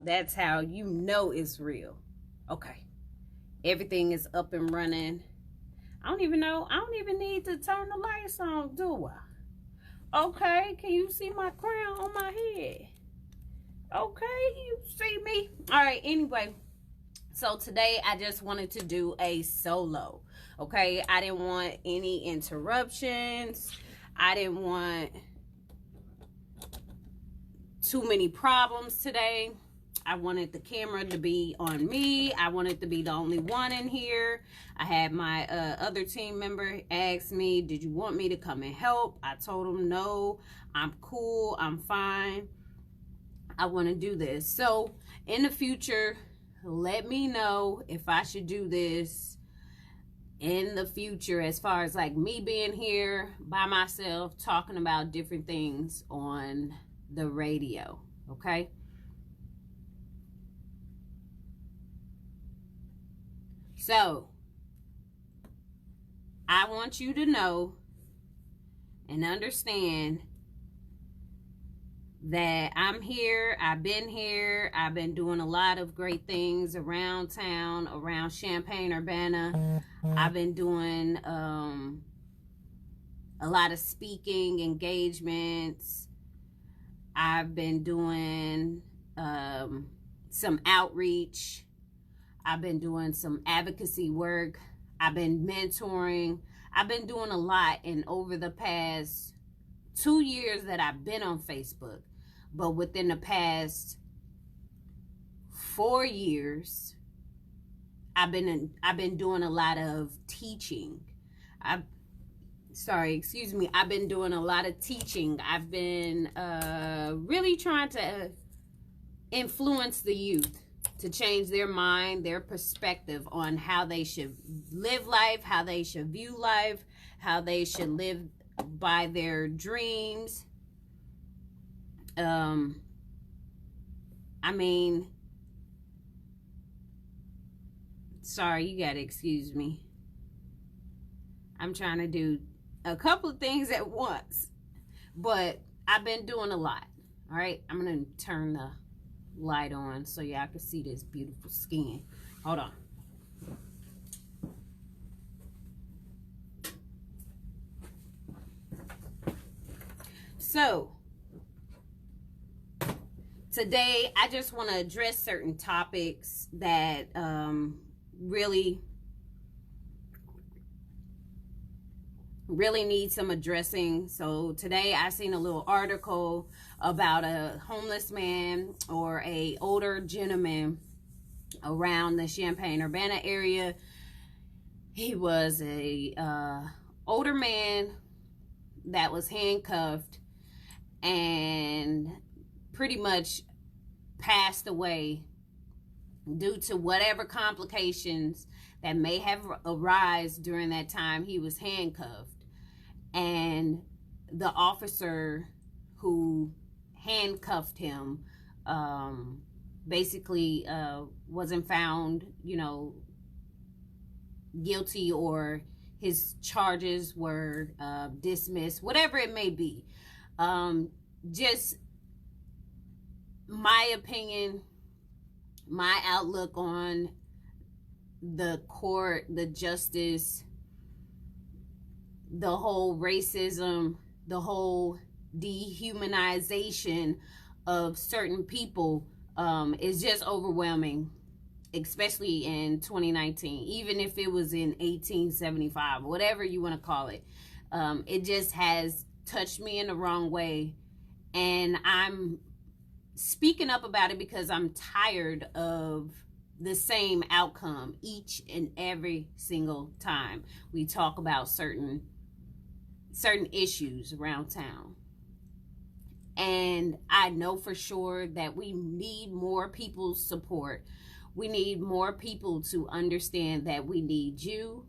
That's how you know it's real. Okay. Everything is up and running. I don't even need to turn the lights on, do I? Okay, can you see my crown on my head? Okay, you see me? All right, anyway. So today I just wanted to do a solo. Okay, I didn't want any interruptions. I didn't want too many problems today. I wanted the camera to be on me. I wanted to be the only one in here. I had my other team member ask me, did you want me to come and help? I told him no, I'm cool, I'm fine. I want to do this. So in the future, let me know if I should do this in the future, as far as like me being here by myself talking about different things on the radio. Okay. So I want you to know and understand that I'm here. I've been doing a lot of great things around town, around Champaign-Urbana. I've been doing a lot of speaking engagements. I've been doing some outreach. I've been doing some advocacy work. I've been mentoring. I've been doing a lot. And over the past 2 years that I've been on Facebook, but within the past 4 years, I've been doing a lot of teaching. I've been doing a lot of teaching. I've been really trying to influence the youth to change their mind, their perspective on how they should live life, how they should view life, how they should live by their dreams. I mean, sorry, you gotta excuse me. I'm trying to do a couple of things at once, but I've been doing a lot. All right, I'm gonna turn the light on so y'all can see this beautiful skin. Hold on. So today I just want to address certain topics that really need some addressing. So today I seen a little article about a homeless man or a older gentleman around the Champaign-Urbana area. He was a older man that was handcuffed and pretty much passed away due to whatever complications that may have arisen during that time he was handcuffed. And the officer who handcuffed him basically wasn't found, guilty, or his charges were dismissed, whatever it may be. Just my opinion, my outlook on the court, the justice, the whole racism, the whole dehumanization of certain people is just overwhelming, especially in 2019. Even if it was in 1875, whatever you want to call it, it just has touched me in the wrong way. And I'm speaking up about it because I'm tired of the same outcome each and every single time we talk about certain issues around town. And I know for sure that we need more people's support. We need more people to understand that we need you.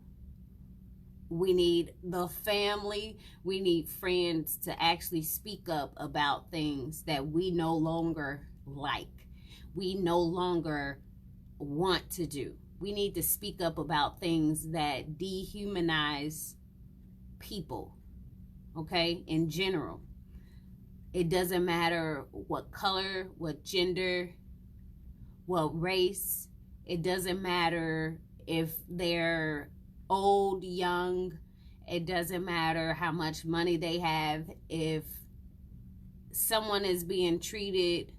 We need the family. We need friends to actually speak up about things that we no longer like. We no longer want to do. We need to speak up about things that dehumanize people, okay, in general. It doesn't matter what color, what gender, what race. It doesn't matter if they're old, young. It doesn't matter how much money they have. If someone is being treated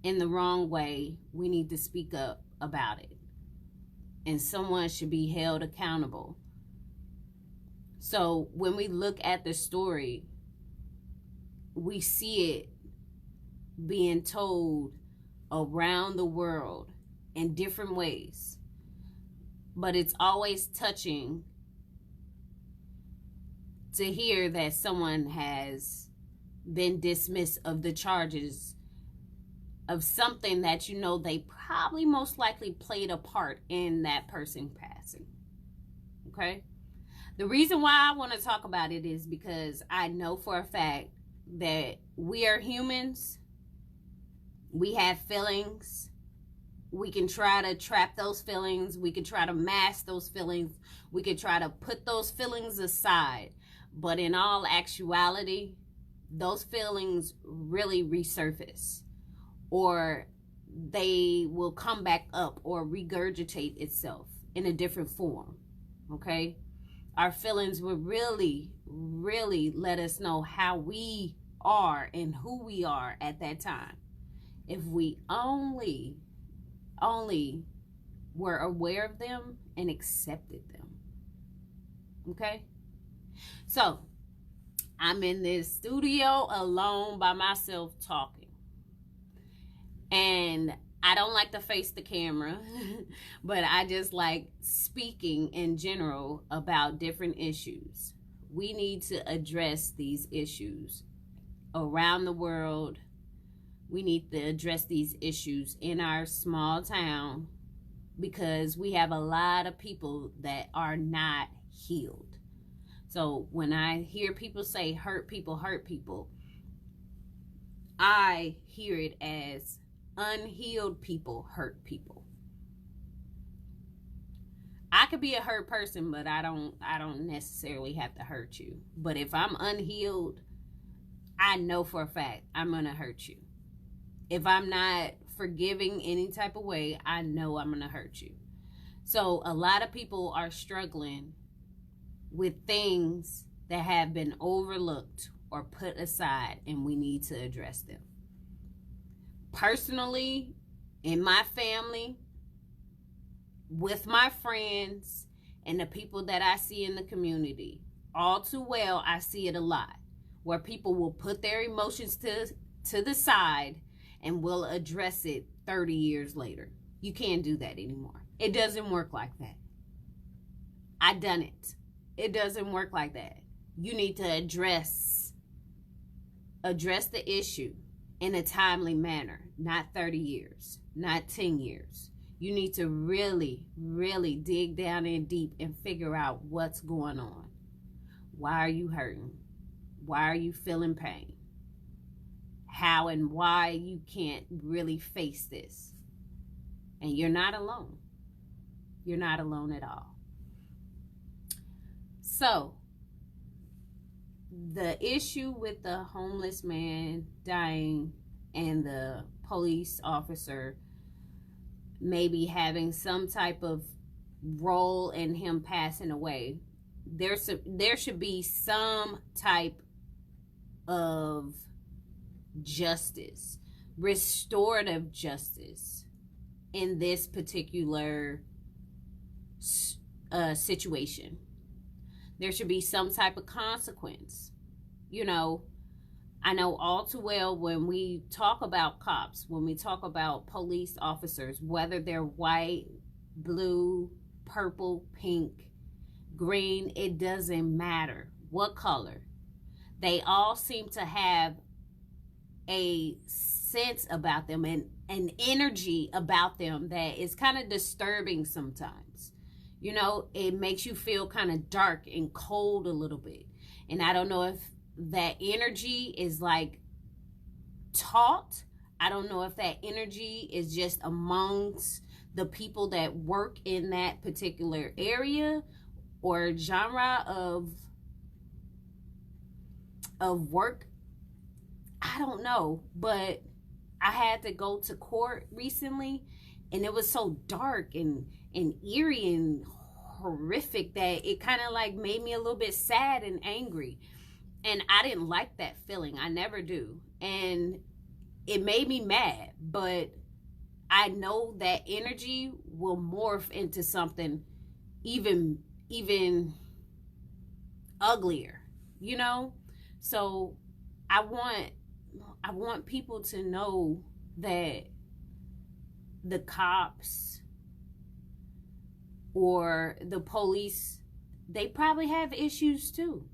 in the wrong way, we need to speak up about it. And someone should be held accountable. So when we look at the story, we see it being told around the world in different ways. But it's always touching to hear that someone has been dismissed of the charges of something that you know they probably most likely played a part in that person passing. Okay? The reason why I want to talk about it is because I know for a fact that we are humans. We have feelings. We can try to trap those feelings. We can try to mask those feelings. We can try to put those feelings aside. But in all actuality, those feelings really resurface, or they will come back up or regurgitate itself in a different form. Okay? Our feelings will really, really let us know how we are and who we are at that time. If we only were aware of them and accepted them. Okay? So, I'm in this studio alone by myself talking. And I don't like to face the camera, but I just like speaking in general about different issues. We need to address these issues around the world. We need to address these issues in our small town because we have a lot of people that are not healed. So when I hear people say hurt people, I hear it as unhealed people hurt people. I could be a hurt person, but I don't necessarily have to hurt you. But if I'm unhealed, I know for a fact I'm going to hurt you. If I'm not forgiving any type of way, I know I'm going to hurt you. So a lot of people are struggling with things that have been overlooked or put aside, and we need to address them. Personally, in my family, with my friends, and the people that I see in the community, all too well, I see it a lot, where people will put their emotions to the side and will address it 30 years later. You can't do that anymore. It doesn't work like that. I done it. It doesn't work like that. You need to address the issue in a timely manner, not 30 years, not 10 years. You need to really, really dig down in deep and figure out what's going on. Why are you hurting? Why are you feeling pain? How and why you can't really face this. And you're not alone. You're not alone at all. So, the issue with the homeless man dying and the police officer maybe having some type of role in him passing away, there should be some type of justice, restorative justice in this particular situation. There should be some type of consequence. You know, I know all too well when we talk about cops, when we talk about police officers, whether they're white, blue, purple, pink, green, it doesn't matter what color. They all seem to have a sense about them and an energy about them that is kind of disturbing sometimes. You know, it makes you feel kind of dark and cold a little bit. And I don't know if that energy is like taught. I don't know if that energy is just amongst the people that work in that particular area or genre of work. I don't know, but I had to go to court recently, and it was so dark and eerie and horrific that it kind of like made me a little bit sad and angry. And I didn't like that feeling. I never do. And it made me mad, but I know that energy will morph into something even uglier, you know? So I want people to know that the cops or the police, they probably have issues too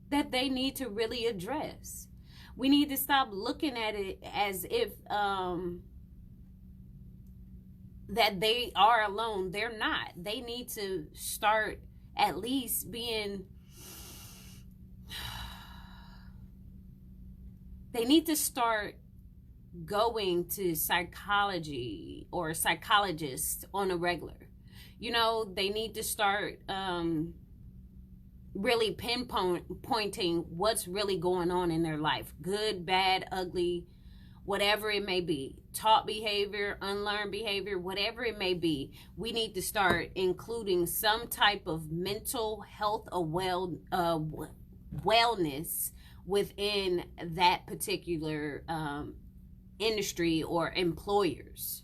that they need to really address. We need to stop looking at it as if that they are alone. They're not. They need to start at least being, they need to start going to psychology or psychologists on a regular. You know, they need to start really pinpointing what's really going on in their life. Good, bad, ugly, whatever it may be. Taught behavior, unlearned behavior, whatever it may be. We need to start including some type of mental health or wellness within that particular industry or employers,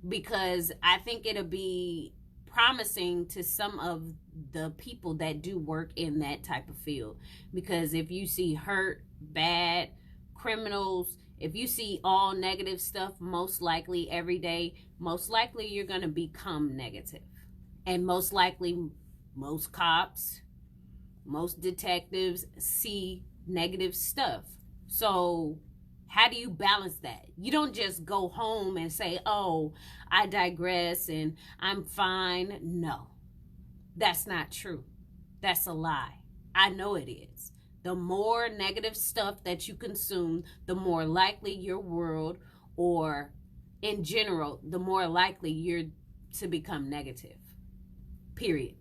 because I think it'll be promising to some of the people that do work in that type of field. Because if you see hurt, bad, criminals, if you see all negative stuff, most likely every day, most likely you're going to become negative. And most likely most cops, most detectives see negative stuff. So how do you balance that? You don't just go home and say, oh, I digress and I'm fine. No, that's not true. That's a lie. I know it is. The more negative stuff that you consume, the more likely your world, or in general, the more likely you're to become negative. Period.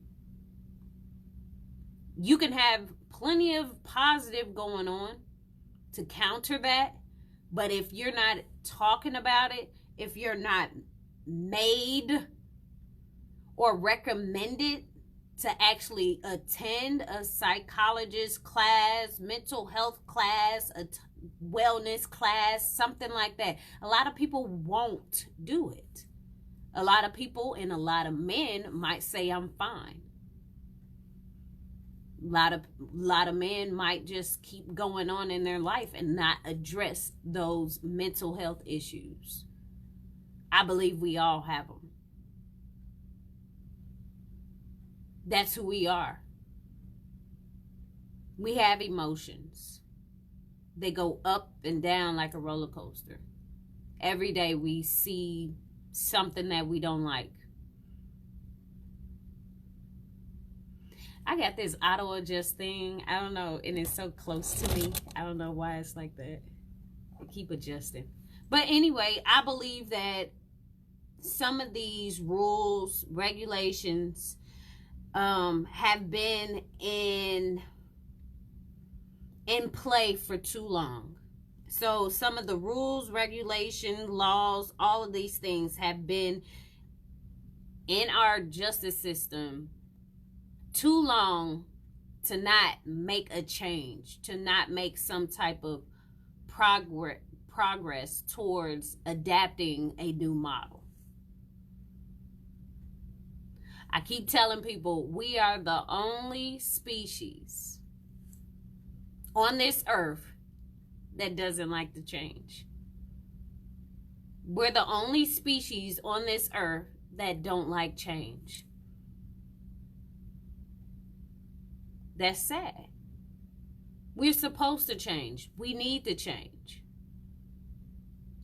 You can have plenty of positive going on to counter that, but if you're not talking about it, if you're not made or recommended to actually attend a psychologist class, mental health class, a wellness class, something like that, a lot of people won't do it. A lot of people and a lot of men might say, I'm fine. A lot of men might just keep going on in their life and not address those mental health issues. I believe we all have them. That's who we are. We have emotions. They go up and down like a roller coaster. Every day we see something that we don't like. I got this auto adjust thing. I don't know, and it's so close to me. I don't know why it's like that. I keep adjusting. But anyway, I believe that some of these rules, regulations, have been in play for too long. So some of the rules, regulation, laws, all of these things have been in our justice system too long to not make a change, to not make some type of progress towards adapting a new model. I keep telling people we are the only species on this earth that doesn't like to change. We're the only species on this earth that don't like change. That's sad. We're supposed to change. We need to change.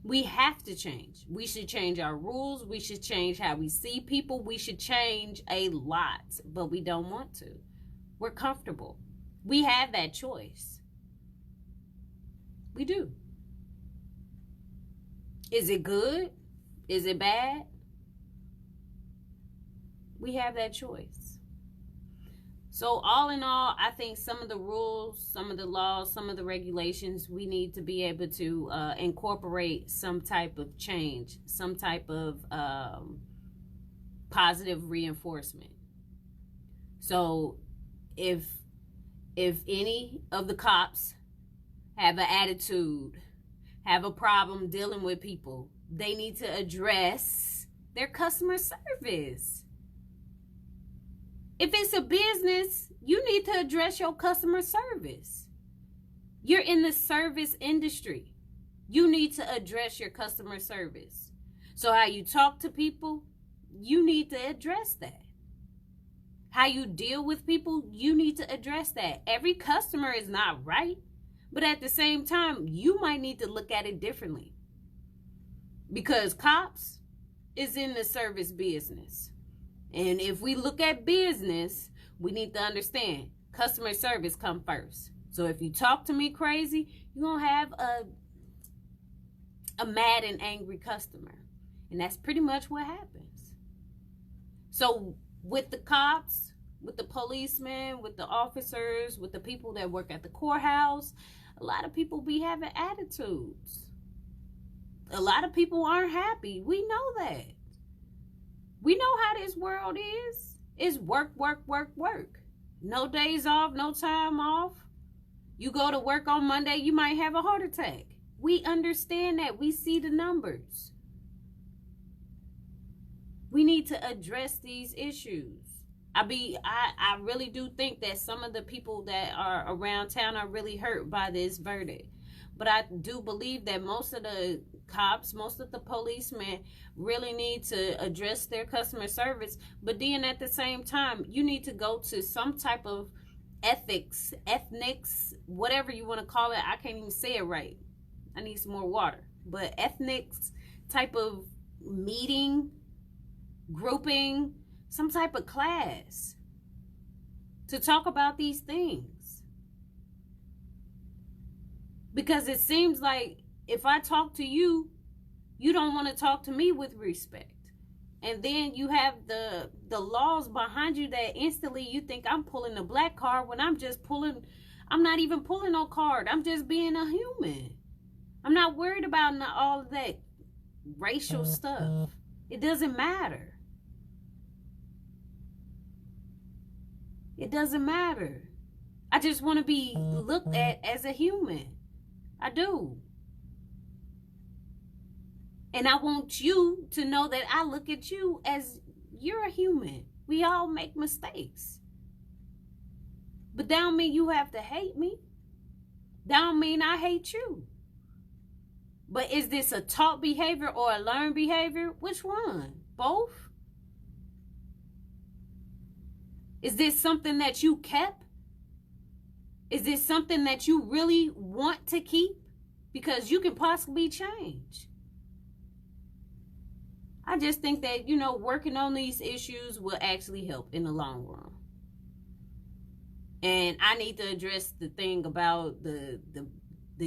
We have to change. We should change our rules. We should change how we see people. We should change a lot, but we don't want to. We're comfortable. We have that choice. We do. Is it good? Is it bad? We have that choice. So all in all, I think some of the rules, some of the laws, some of the regulations, we need to be able to incorporate some type of change, some type of positive reinforcement. So if any of the cops have an attitude, have a problem dealing with people, they need to address their customer service. If it's a business, you need to address your customer service. You're in the service industry. You need to address your customer service. So how you talk to people, you need to address that. How you deal with people, you need to address that. Every customer is not right, but at the same time, you might need to look at it differently. Because cops is in the service business. And if we look at business, we need to understand customer service come first. So if you talk to me crazy, you're going to have a mad and angry customer. And that's pretty much what happens. So with the cops, with the policemen, with the officers, with the people that work at the courthouse, a lot of people be having attitudes. A lot of people aren't happy. We know that. We know how this world is. It's work, work, work, work. No days off, no time off. You go to work on Monday, you might have a heart attack. We understand that. We see the numbers. We need to address these issues. I really do think that some of the people that are around town are really hurt by this verdict. But I do believe that most of the cops, most of the policemen really need to address their customer service. But then at the same time, you need to go to some type of ethics, whatever you want to call it. I can't even say it right. I need some more water. But ethics type of meeting, grouping, some type of class to talk about these things. Because it seems like if I talk to you, you don't want to talk to me with respect. And then you have the laws behind you that instantly you think I'm pulling a black card when I'm not even pulling no card. I'm just being a human. I'm not worried about all of that racial stuff. It doesn't matter. It doesn't matter. I just want to be looked at as a human. I do. And I want you to know that I look at you as you're a human. We all make mistakes. But that don't mean you have to hate me. That don't mean I hate you. But is this a taught behavior or a learned behavior? Which one? Both? Is this something that you kept? Is this something that you really want to keep? Because you can possibly change. I just think that, working on these issues will actually help in the long run. And I need to address the thing about the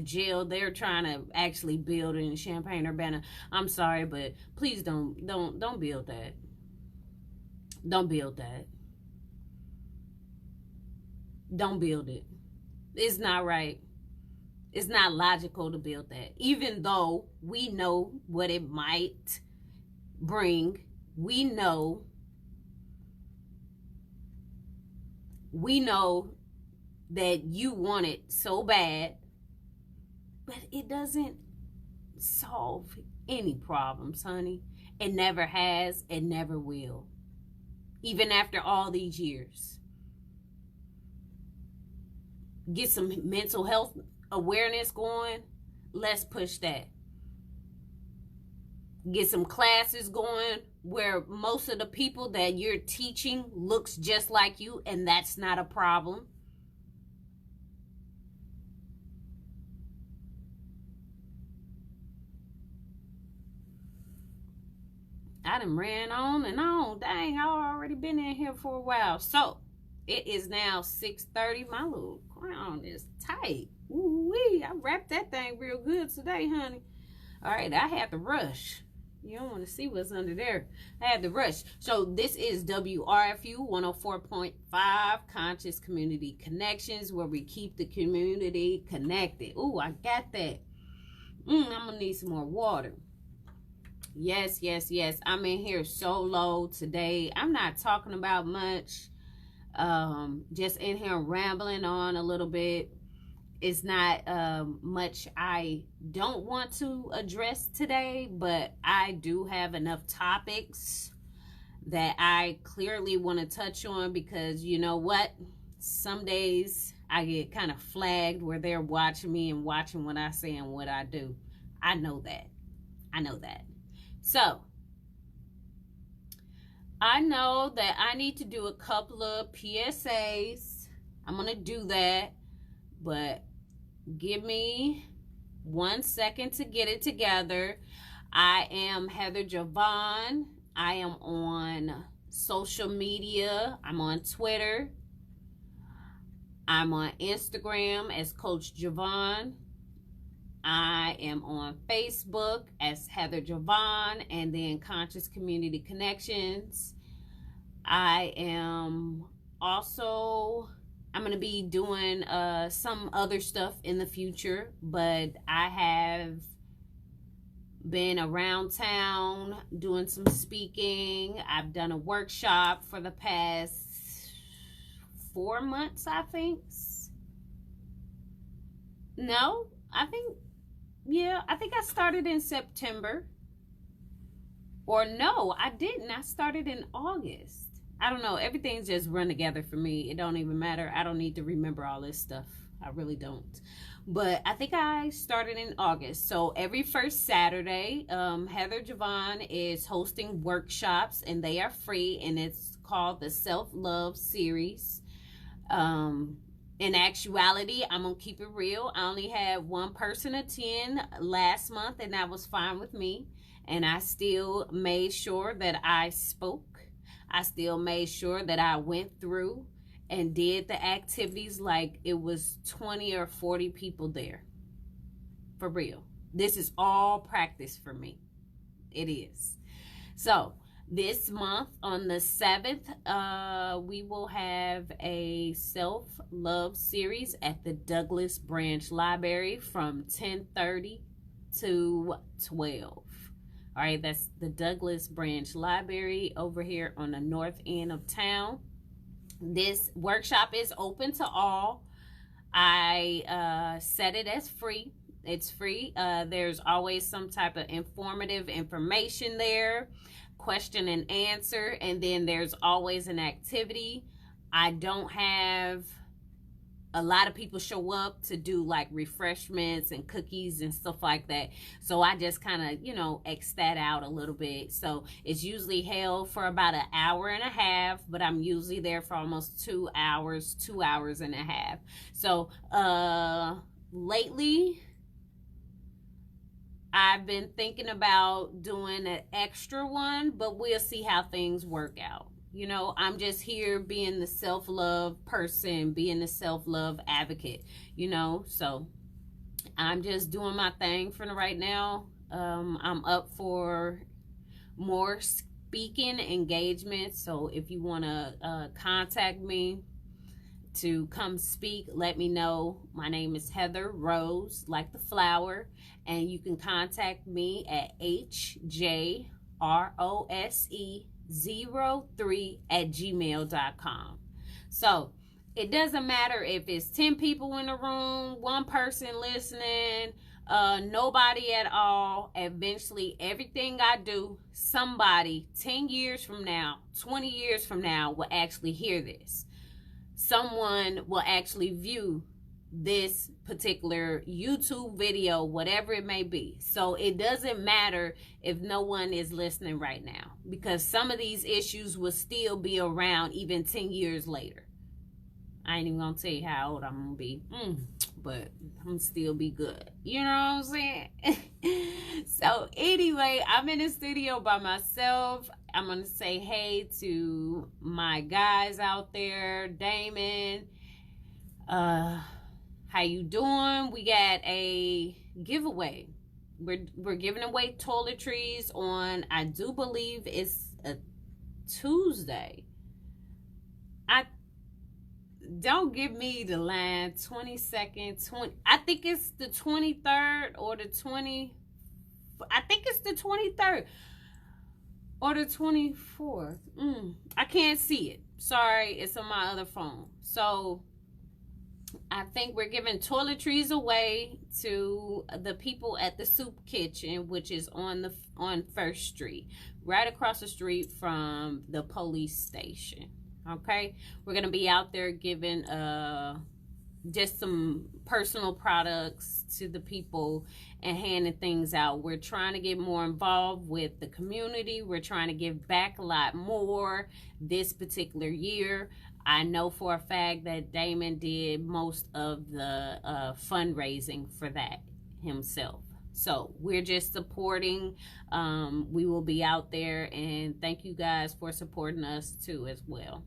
jail they're trying to actually build in Champaign-Urbana. I'm sorry, but please don't build that. Don't build that. Don't build it. It's not right. It's not logical to build that. Even though we know what it might bring. We know that you want it so bad, but it doesn't solve any problems, honey. It never has, it never will. Even after all these years. Get some mental health awareness going. Let's push that. Get some classes going where most of the people that you're teaching looks just like you, and that's not a problem. I done ran on and on. Dang, I've already been in here for a while. So, it is now 6:30. My little crown is tight. Ooh-wee. I wrapped that thing real good today, honey. All right, I had to rush. You don't want to see what's under there. I had to rush. So this is WRFU 104.5 Conscious Community Connections, where we keep the community connected. Ooh, I got that. I'm going to need some more water. Yes. I'm in here solo today. I'm not talking about much. Just in here rambling on a little bit. It's not much I don't want to address today, but I do have enough topics that I clearly want to touch on, because you know what? Some days I get kind of flagged where they're watching me and watching what I say and what I do. I know that. So, I know that I need to do a couple of PSAs. I'm going to do that, but give me 1 second to get it together. I am Heather Javon. I am on social media. I'm on Twitter. I'm on Instagram as Coach Javon. I am on Facebook as Heather Javon, and then Conscious Community Connections. I am also, I'm going to be doing some other stuff in the future, but I have been around town doing some speaking. I've done a workshop for the past 4 months, I think. No, I think I started in September. Or no, I didn't. I started in August. I don't know. Everything's just run together for me. It don't even matter. I don't need to remember all this stuff. I really don't. But I think I started in August. So every first Saturday, Heather Javon is hosting workshops, and they are free, and it's called the Self-Love Series. In actuality, I'm going to keep it real. I only had one person attend last month, and that was fine with me. And I still made sure that I spoke. I still made sure that I went through and did the activities like it was 20 or 40 people there. For real. This is all practice for me. It is. So, this month on the 7th, we will have a self-love series at the Douglas Branch Library from 10:30 to 12. All right, that's the Douglas Branch Library over here on the north end of town. This workshop is open to all. I set it as free. It's free. There's always some type of informative information there, question and answer, and then there's always an activity. I don't have a lot of people show up to do like refreshments and cookies and stuff like that, so I just kind of, you know, X that out a little bit. So it's usually held for about an hour and a half, but I'm usually there for almost 2 hours, 2 hours and a half. So lately I've been thinking about doing an extra one, but we'll see how things work out. You know, I'm just here being the self-love person, being the self-love advocate, you know. So I'm just doing my thing for right now. I'm up for more speaking engagements. So if you want to contact me to come speak, let me know. My name is Heather Rose, like the flower, and you can contact me at hjrose03@gmail.com. So it doesn't matter if it's 10 people in the room, one person listening, nobody at all. Eventually everything I do, somebody 10 years from now, 20 years from now will actually hear this. Someone will actually view this particular YouTube video, whatever it may be. So it doesn't matter if no one is listening right now, because some of these issues will still be around even 10 years later. I ain't even gonna tell you how old I'm gonna be, but I'm gonna still be good. You know what I'm saying? So anyway, I'm in the studio by myself. I'm gonna say hey to my guys out there. Damon, how you doing? We got a giveaway. we're giving away toiletries on, I do believe it's a Tuesday. Don't give me the line, 22nd, I think it's the 23rd or the 20, I think it's the 23rd or the 24th. I can't see it. Sorry, it's on my other phone. So I think we're giving toiletries away to the people at the soup kitchen, which is on First Street, right across the street from the police station. Okay, we're gonna be out there giving just some personal products to the people and handing things out. We're trying to get more involved with the community. We're trying to give back a lot more this particular year. I know for a fact that Damon did most of the fundraising for that himself. So we're just supporting. We will be out there, and thank you guys for supporting us too as well.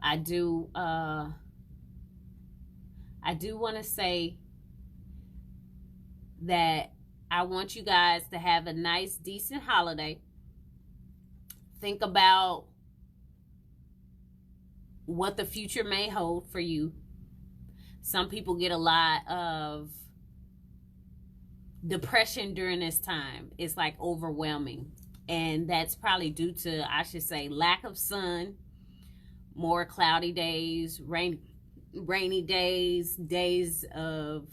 I do want to say that I want you guys to have a nice, decent holiday. Think about what the future may hold for you. Some people get a lot of depression during this time. It's like overwhelming. And that's probably due to, I should say, lack of sun, more cloudy days, rainy days, days of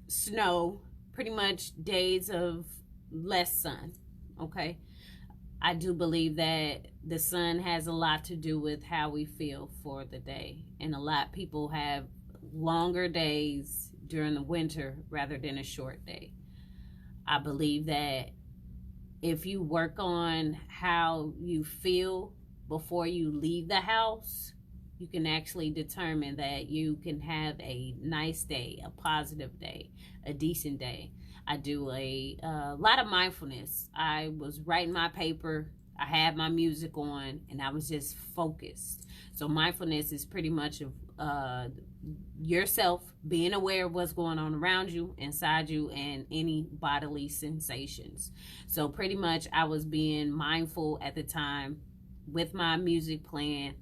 snow, pretty much days of less sun. Okay, I do believe that the sun has a lot to do with how we feel for the day, and a lot of people have longer days during the winter rather than a short day. I believe that if you work on how you feel before you leave the house, you can actually determine that you can have a nice day, a positive day, a decent day. I do a lot of mindfulness. I was writing my paper, I had my music on, and I was just focused. So mindfulness is pretty much yourself being aware of what's going on around you, inside you, and any bodily sensations. So pretty much I was being mindful at the time with my music playing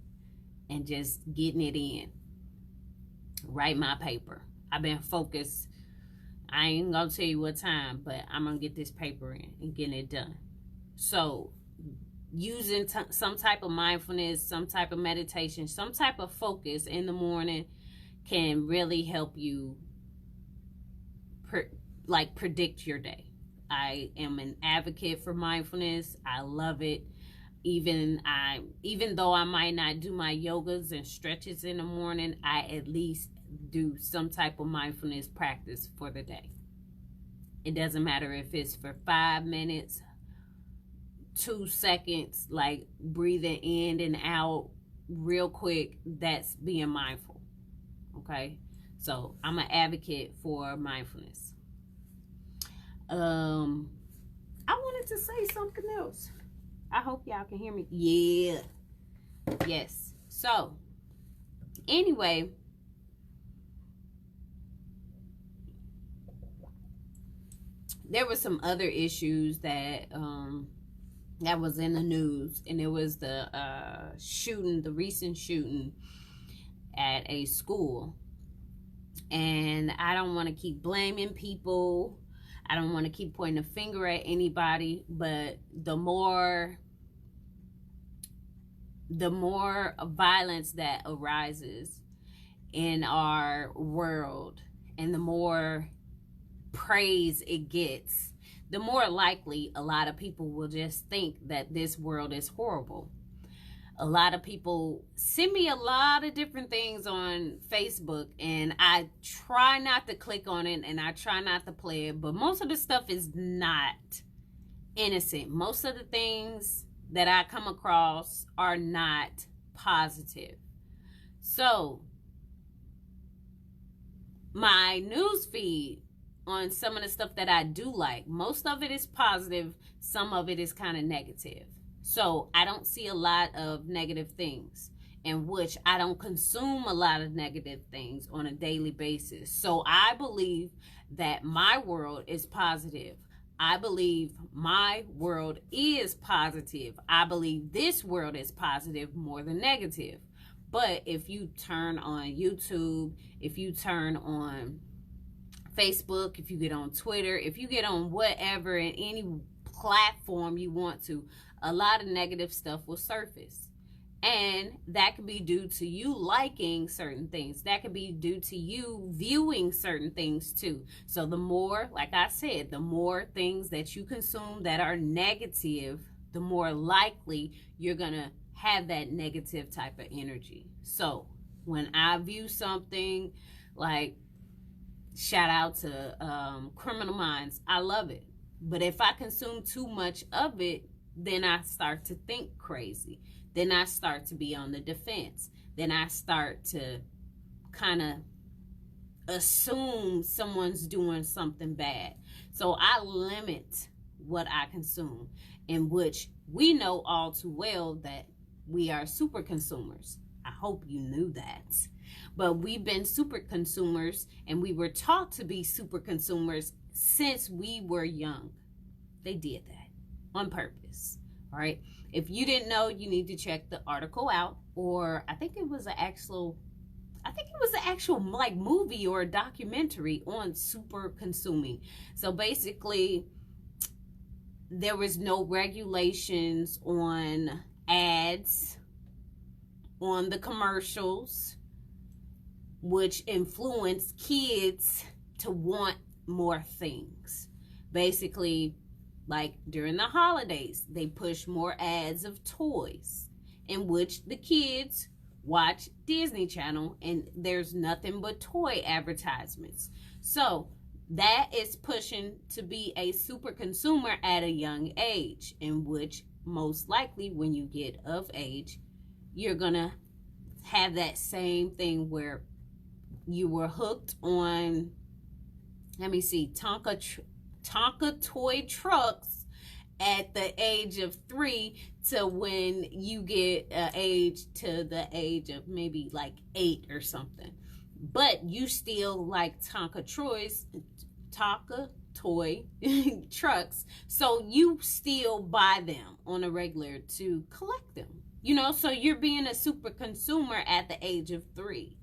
and just getting it in. Write my paper. I've been focused. I ain't gonna tell you what time, but I'm gonna get this paper in and getting it done. So using some type of mindfulness, some type of meditation, some type of focus in the morning can really help you predict your day. I am an advocate for mindfulness. I love it. Even though I might not do my yogas and stretches in the morning, I at least do some type of mindfulness practice for the day. It doesn't matter if it's for 5 minutes, 2 seconds, like breathing in and out real quick. That's being mindful. Okay, so I'm an advocate for mindfulness. I wanted to say something else. I hope y'all can hear me. Yeah. Yes. So, anyway, there were some other issues that that was in the news, and it was the shooting, the recent shooting at a school. And I don't want to keep blaming people. I don't want to keep pointing a finger at anybody, but the more violence that arises in our world, and the more praise it gets, the more likely a lot of people will just think that this world is horrible. A lot of people send me a lot of different things on Facebook, and I try not to click on it, and I try not to play it, but most of the stuff is not innocent. Most of the things that I come across are not positive. So my news feed on some of the stuff that I do like, most of it is positive, some of it is kind of negative. So I don't see a lot of negative things, in which I don't consume a lot of negative things on a daily basis. So I believe that my world is positive. I believe my world is positive. I believe this world is positive more than negative. But if you turn on YouTube, if you turn on Facebook, if you get on Twitter, if you get on whatever in any platform you want to, a lot of negative stuff will surface. And that could be due to you liking certain things. That could be due to you viewing certain things too. So the more, like I said, the more things that you consume that are negative, the more likely you're going to have that negative type of energy. So when I view something like, shout out to Criminal Minds, I love it. But if I consume too much of it, then I start to think crazy. Then I start to be on the defense. Then I start to kind of assume someone's doing something bad. So I limit what I consume, in which we know all too well that we are super consumers. I hope you knew that. But we've been super consumers, and we were taught to be super consumers since we were young. They did that on purpose. All right. If you didn't know, you need to check the article out, or I think it was an actual like movie or a documentary on super consuming. So basically, there was no regulations on ads, on the commercials, which influenced kids to want more things. Basically, like during the holidays, they push more ads of toys, in which the kids watch Disney Channel, and there's nothing but toy advertisements. So that is pushing to be a super consumer at a young age, in which most likely when you get of age, you're gonna have that same thing where you were hooked on, let me see, Tonka toy trucks at the age of 3 to when you get to the age of maybe like 8 or something. But you still like Tonka toy trucks, so you still buy them on a regular to collect them. You know, so you're being a super consumer at the age of 3.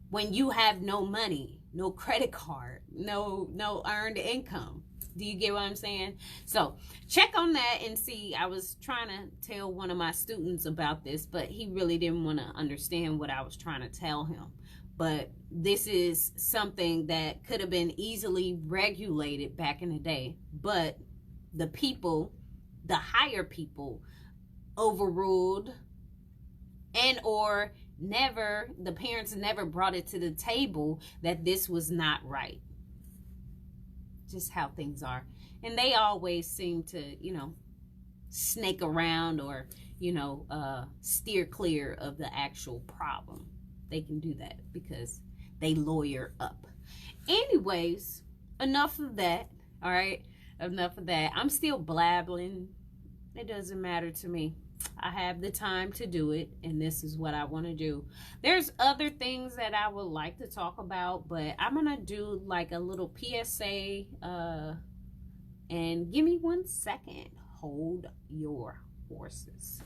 When you have no money, no credit card, no earned income. Do you get what I'm saying? So check on that and see. I was trying to tell one of my students about this, but he really didn't want to understand what I was trying to tell him. But this is something that could have been easily regulated back in the day. But the people, the higher people, overruled, and or the parents never brought it to the table that this was not right. Just how things are. And they always seem to, snake around or, steer clear of the actual problem. They can do that because they lawyer up. Anyways, enough of that. All right, enough of that. I'm still blabbling. It doesn't matter to me. I have the time to do it, and this is what I want to do. There's other things that I would like to talk about, but I'm going to do like a little PSA, and give me 1 second. Hold your horses.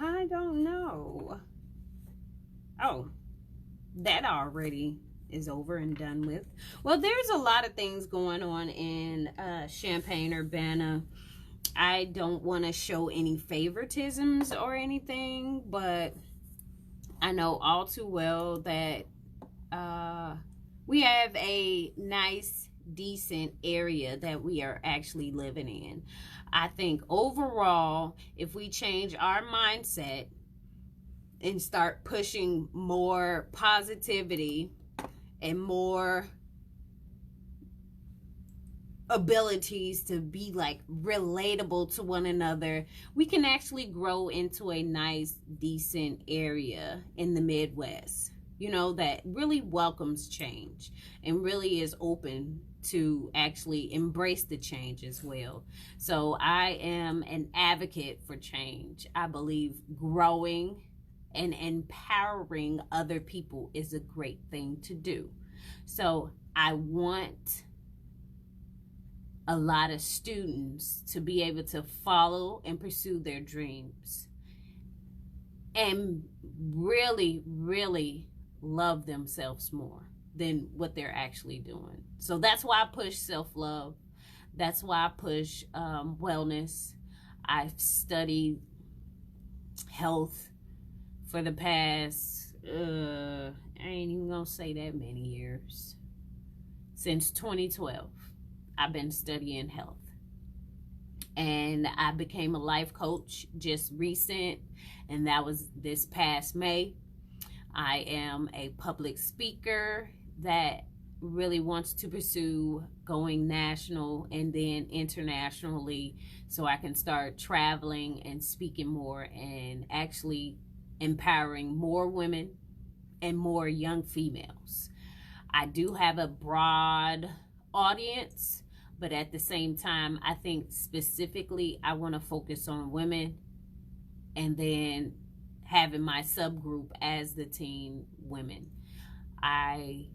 I don't know. Oh, that already is over and done with. Well, there's a lot of things going on in Champaign-Urbana. I don't want to show any favoritisms or anything, but I know all too well that we have a nice, decent area that we are actually living in. I think overall, if we change our mindset and start pushing more positivity and more abilities to be like relatable to one another, we can actually grow into a nice, decent area in the Midwest. that really welcomes change and really is open to actually embrace the change as well. So I am an advocate for change. I believe growing and empowering other people is a great thing to do. So I want a lot of students to be able to follow and pursue their dreams and really, really love themselves more than what they're actually doing. So that's why I push self-love. That's why I push wellness. I've studied health for the past, I ain't even gonna say that many years. Since 2012, I've been studying health. And I became a life coach just recent, and that was this past May. I am a public speaker that really wants to pursue going national and then internationally, so I can start traveling and speaking more and actually empowering more women and more young females. I do have a broad audience, but at the same time, I think specifically I want to focus on women, and then having my subgroup as the teen women. I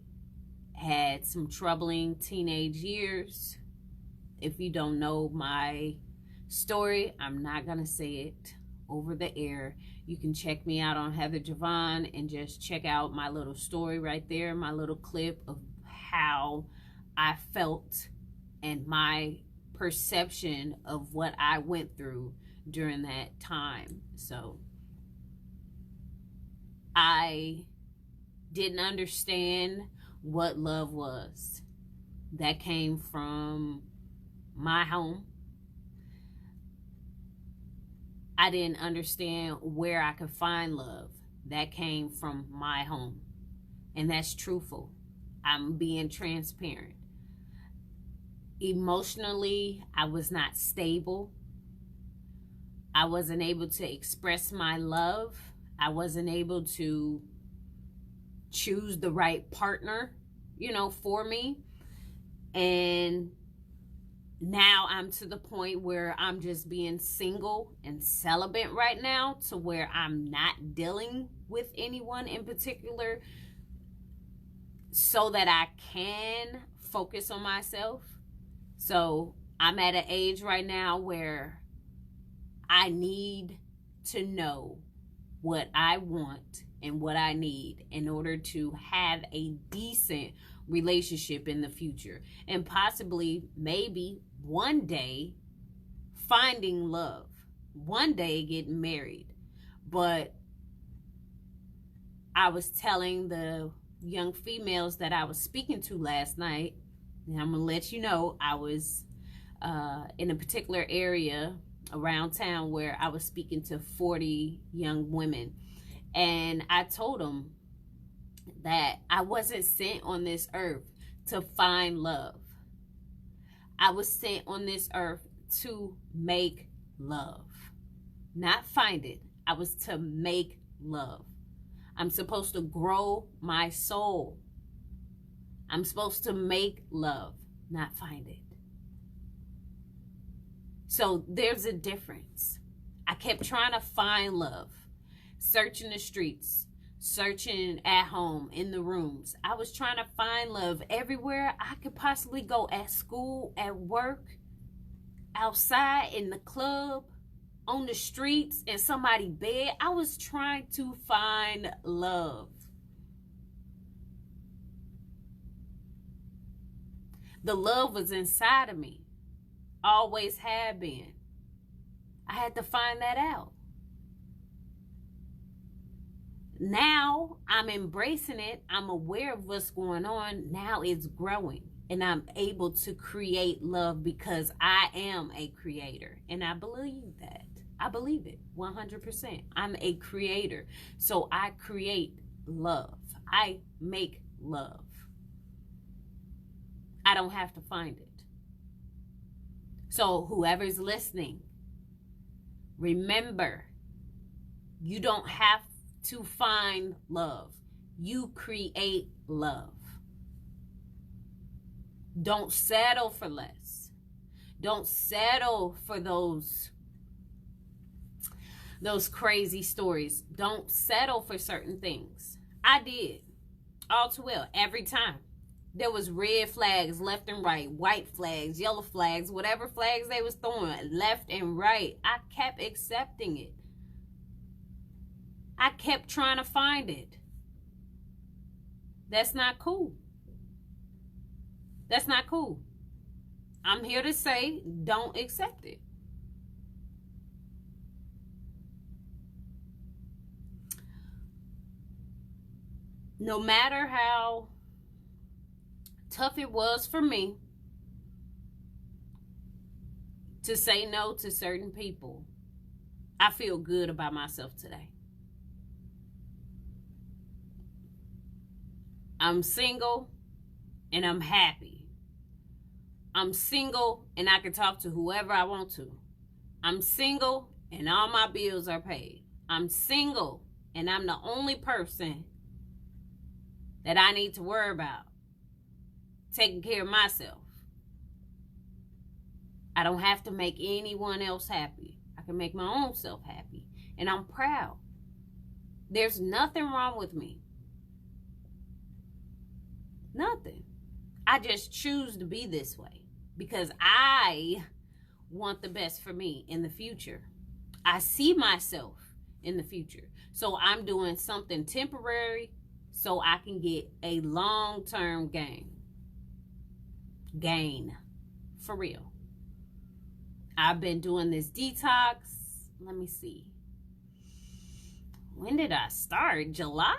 had some troubling teenage years. If you don't know my story, I'm not going to say it over the air. You can check me out on Heather Javon and just check out my little story right there, my little clip of how I felt and my perception of what I went through during that time. So I didn't understand what love was. That came from my home. I didn't understand where I could find love. That came from my home. And that's truthful. I'm being transparent. Emotionally, I was not stable. I wasn't able to express my love. I wasn't able to choose the right partner, for me. And now I'm to the point where I'm just being single and celibate right now, to where I'm not dealing with anyone in particular, so that I can focus on myself. So I'm at an age right now where I need to know what I want and what I need in order to have a decent relationship in the future, and possibly maybe one day finding love, one day getting married. But I was telling the young females that I was speaking to last night, and I'm gonna let you know, I was in a particular area around town where I was speaking to 40 young women, and I told them that I wasn't sent on this earth to find love. I was sent on this earth to make love, not find it. I was to make love. I'm supposed to grow my soul. I'm supposed to make love, not find it. So there's a difference. I kept trying to find love, searching the streets, searching at home, in the rooms. I was trying to find love everywhere I could possibly go, at school, at work, outside, in the club, on the streets, in somebody's bed. I was trying to find love. The love was inside of me. Always had been. I had to find that out. Now I'm embracing it. I'm aware of what's going on. Now it's growing. And I'm able to create love because I am a creator. And I believe that. I believe it 100%. I'm a creator. So I create love. I make love. I don't have to find it. So whoever's listening, remember, you don't have to find love. you create love. Don't settle for less. Don't settle for those crazy stories. Don't settle for certain things. I did all too well. Every time there was red flags left and right, white flags, yellow flags, whatever flags they was throwing left and right, I kept accepting it. I kept trying to find it. That's not cool. That's not cool. I'm here to say, don't accept it. No matter how tough it was for me to say no to certain people, I feel good about myself today. I'm single and I'm happy. I'm single and I can talk to whoever I want to. I'm single and all my bills are paid. I'm single and I'm the only person that I need to worry about taking care of myself. I don't have to make anyone else happy. I can make my own self happy. And I'm proud. There's nothing wrong with me. Nothing. I just choose to be this way because I want the best for me in the future. I see myself in the future. So I'm doing something temporary so I can get a long-term gain. Gain. For real. I've been doing this detox. Let me see. When did I start? July?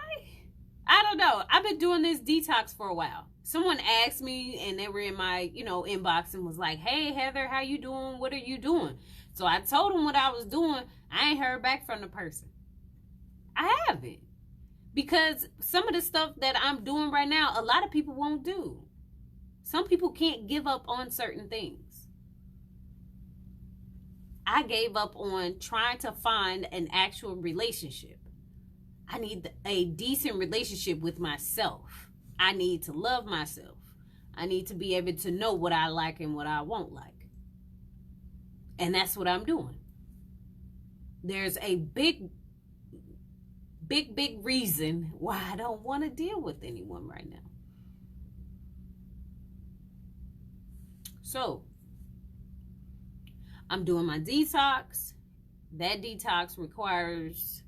I don't know. I've been doing this detox for a while. Someone asked me and they were in my, inbox and was like, hey, Heather, how you doing? What are you doing? So I told them what I was doing. I ain't heard back from the person. I haven't. Because some of the stuff that I'm doing right now, a lot of people won't do. Some people can't give up on certain things. I gave up on trying to find an actual relationship. I need a decent relationship with myself. I need to love myself. I need to be able to know what I like and what I won't like. And that's what I'm doing. There's a big reason why I don't want to deal with anyone right now. So, I'm doing my detox. That detox requires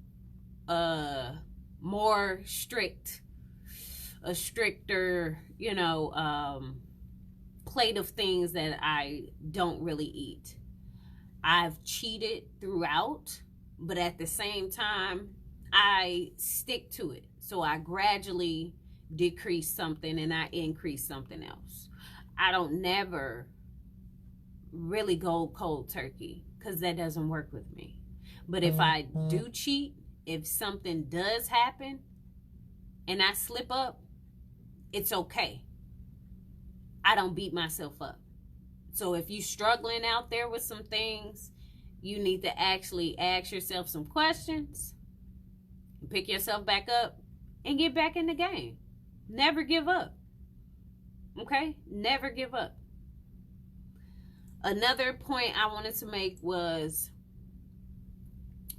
a stricter, plate of things that I don't really eat. I've cheated throughout, but at the same time, I stick to it. So I gradually decrease something and I increase something else. I don't never really go cold turkey because that doesn't work with me. But if I do cheat, if something does happen and I slip up, it's okay. I don't beat myself up. So if you're struggling out there with some things, you need to actually ask yourself some questions, pick yourself back up, and get back in the game. Never give up. Okay? Never give up. Another point I wanted to make was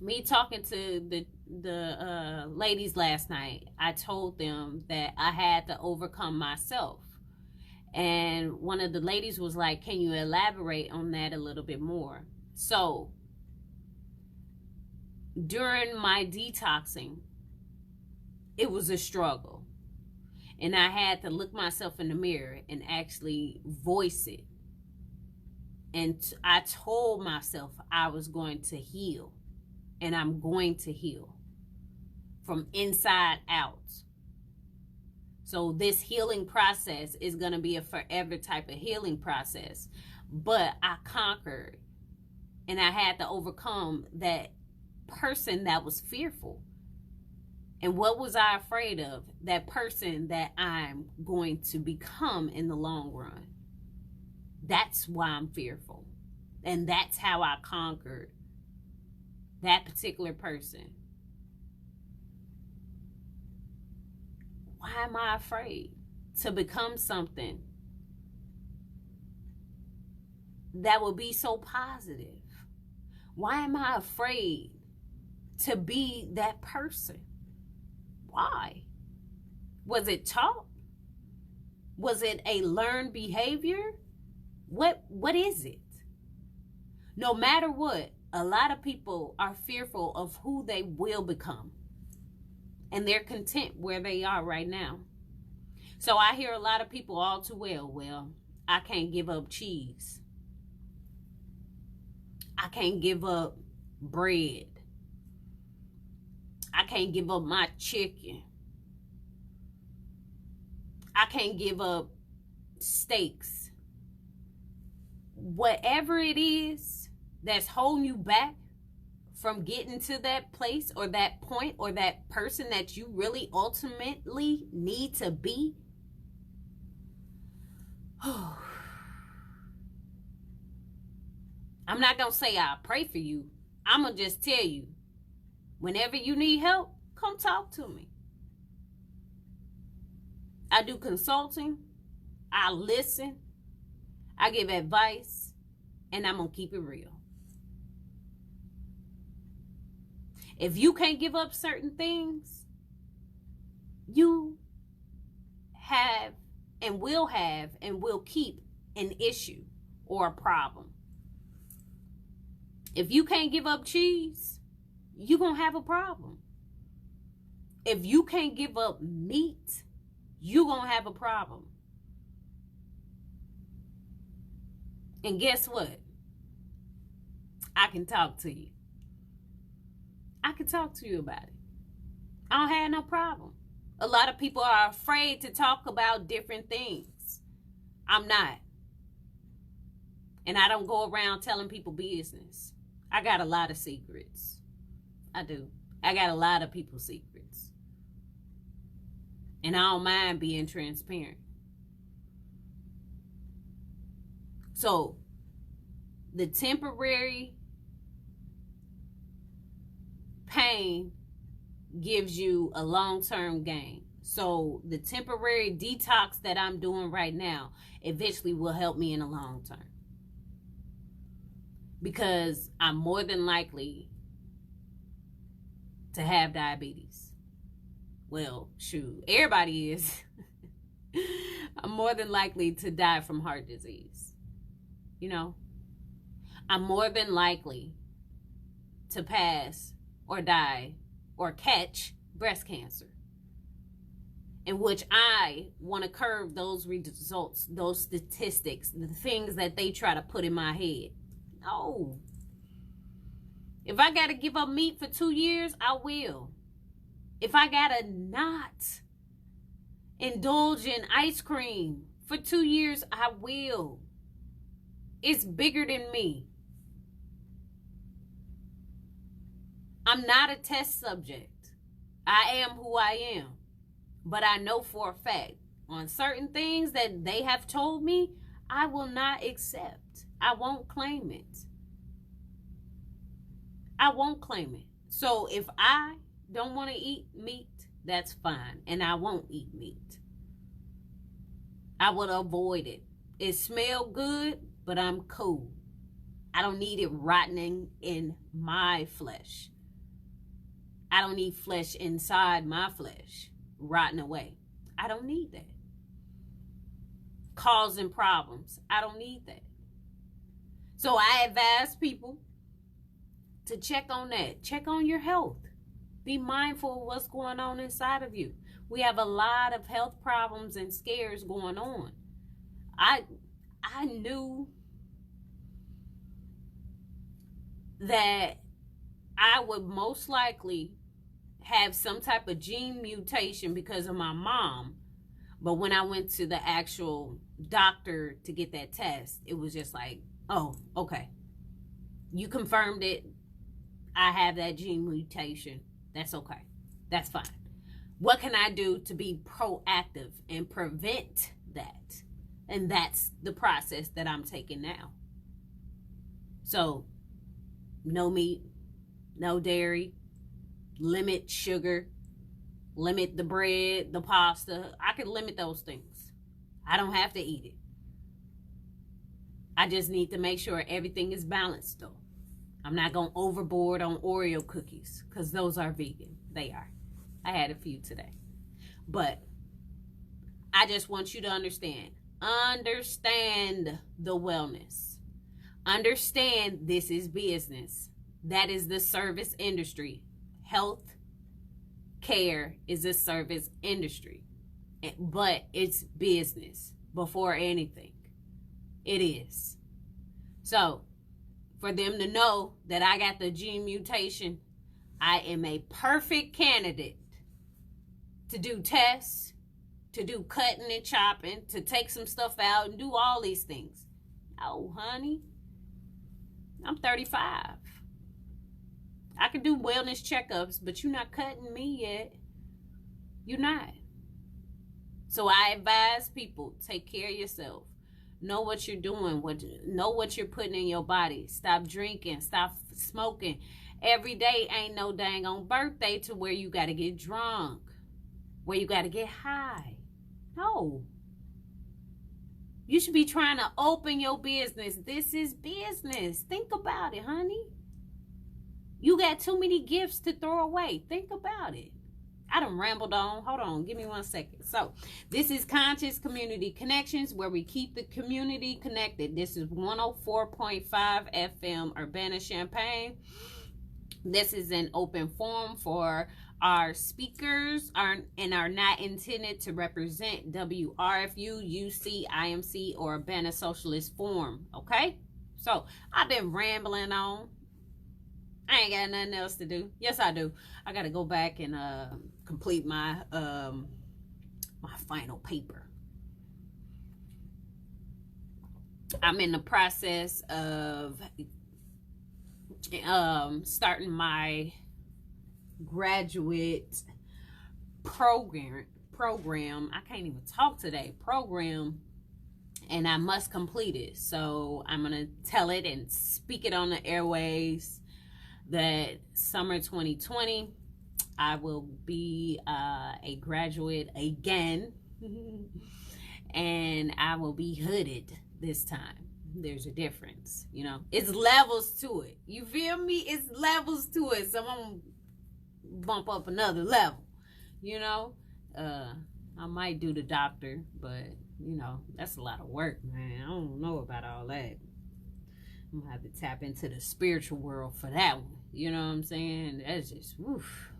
me talking to the ladies last night. I told them that I had to overcome myself. And one of the ladies was like, can you elaborate on that a little bit more? So, during my detoxing, it was a struggle. And I had to look myself in the mirror and actually voice it. And I told myself I was going to heal. And I'm going to heal from inside out. So this healing process is going to be a forever type of healing process. But I conquered. And I had to overcome that person that was fearful. And what was I afraid of? That person that I'm going to become in the long run. That's why I'm fearful. And that's how I conquered that particular person. Why am I afraid to become something that will be so positive? Why am I afraid to be that person? Why? Was it taught? Was it a learned behavior? What is it? No matter what, a lot of people are fearful of who they will become. And they're content where they are right now. So I hear a lot of people all too well, I can't give up cheese. I can't give up bread. I can't give up my chicken. I can't give up steaks. Whatever it is that's holding you back from getting to that place or that point or that person that you really ultimately need to be. I'm not going to say I'll pray for you. I'm going to just tell you, whenever you need help, come talk to me. I do consulting. I listen. I give advice. And I'm going to keep it real. If you can't give up certain things, you have and will keep an issue or a problem. If you can't give up cheese, you're going to have a problem. If you can't give up meat, you're going to have a problem. And guess what? I can talk to you. I can talk to you about it. I don't have no problem. A lot of people are afraid to talk about different things. I'm not. And I don't go around telling people business. I got a lot of secrets. I do. I got a lot of people's secrets. And I don't mind being transparent. So, the temporary pain gives you a long-term gain. So, the temporary detox that I'm doing right now eventually will help me in the long term. Because I'm more than likely to have diabetes. Well, shoot, everybody is. I'm more than likely to die from heart disease. You know, I'm more than likely to pass or die or catch breast cancer. In which I want to curb those results, those statistics, the things that they try to put in my head. No. If I got to give up meat for 2 years, I will. If I got to not indulge in ice cream for 2 years, I will. It's bigger than me. I'm not a test subject. I am who I am. But I know for a fact, on certain things that they have told me, I will not accept. I won't claim it. I won't claim it. So if I don't want to eat meat, that's fine. And I won't eat meat. I would avoid it. It smells good, but I'm cool. I don't need it rotting in my flesh. I don't need flesh inside my flesh rotting away. I don't need that. Causing problems. I don't need that. So I advise people to check on that. Check on your health. Be mindful of what's going on inside of you. We have a lot of health problems and scares going on. I knew that I would most likely have some type of gene mutation because of my mom. But when I went to the actual doctor to get that test, it was just like, oh, okay. You confirmed it. I have that gene mutation. That's okay. That's fine. What can I do to be proactive and prevent that? And that's the process that I'm taking now. So, no meat, no dairy, limit sugar, limit the bread, the pasta. I could limit those things. I don't have to eat it. I just need to make sure everything is balanced, though. I'm not going overboard on Oreo cookies because those are vegan. They are. I had a few today. But I just want you to understand. Understand the wellness. Understand this is business. That is the service industry. Health care is a service industry. But it's business before anything. It is. So, for them to know that I got the gene mutation, I am a perfect candidate to do tests, to do cutting and chopping, to take some stuff out and do all these things. Oh, honey, I'm 35. I can do wellness checkups, but you're not cutting me yet. You're not. So I advise people, take care of yourself. Know what you're doing. Know what you're putting in your body. Stop drinking. Stop smoking. Every day ain't no dang on birthday to where you got to get drunk. Where you got to get high. No. You should be trying to open your business. This is business. Think about it, honey. You got too many gifts to throw away. Think about it. I done rambled on. Hold on. Give me 1 second. So, this is Conscious Community Connections, where we keep the community connected. This is 104.5 FM Urbana-Champaign. This is an open forum for our speakers and are not intended to represent WRFU, UC, IMC, or Urbana Socialist Forum. Okay? So, I've been rambling on. I ain't got nothing else to do. Yes, I do. I got to go back and complete my my final paper. I'm in the process of starting my graduate program. I can't even talk today. Program. And I must complete it. So I'm going to tell it and speak it on the airways that summer 2020, I will be a graduate again. And I will be hooded this time. There's a difference, you know. It's levels to it. You feel me? It's levels to it. So I'm going to bump up another level, you know. I might do the doctor, but, you know, that's a lot of work, man. I don't know about all that. I'm going to have to tap into the spiritual world for that one. You know what I'm saying? That's just, woof.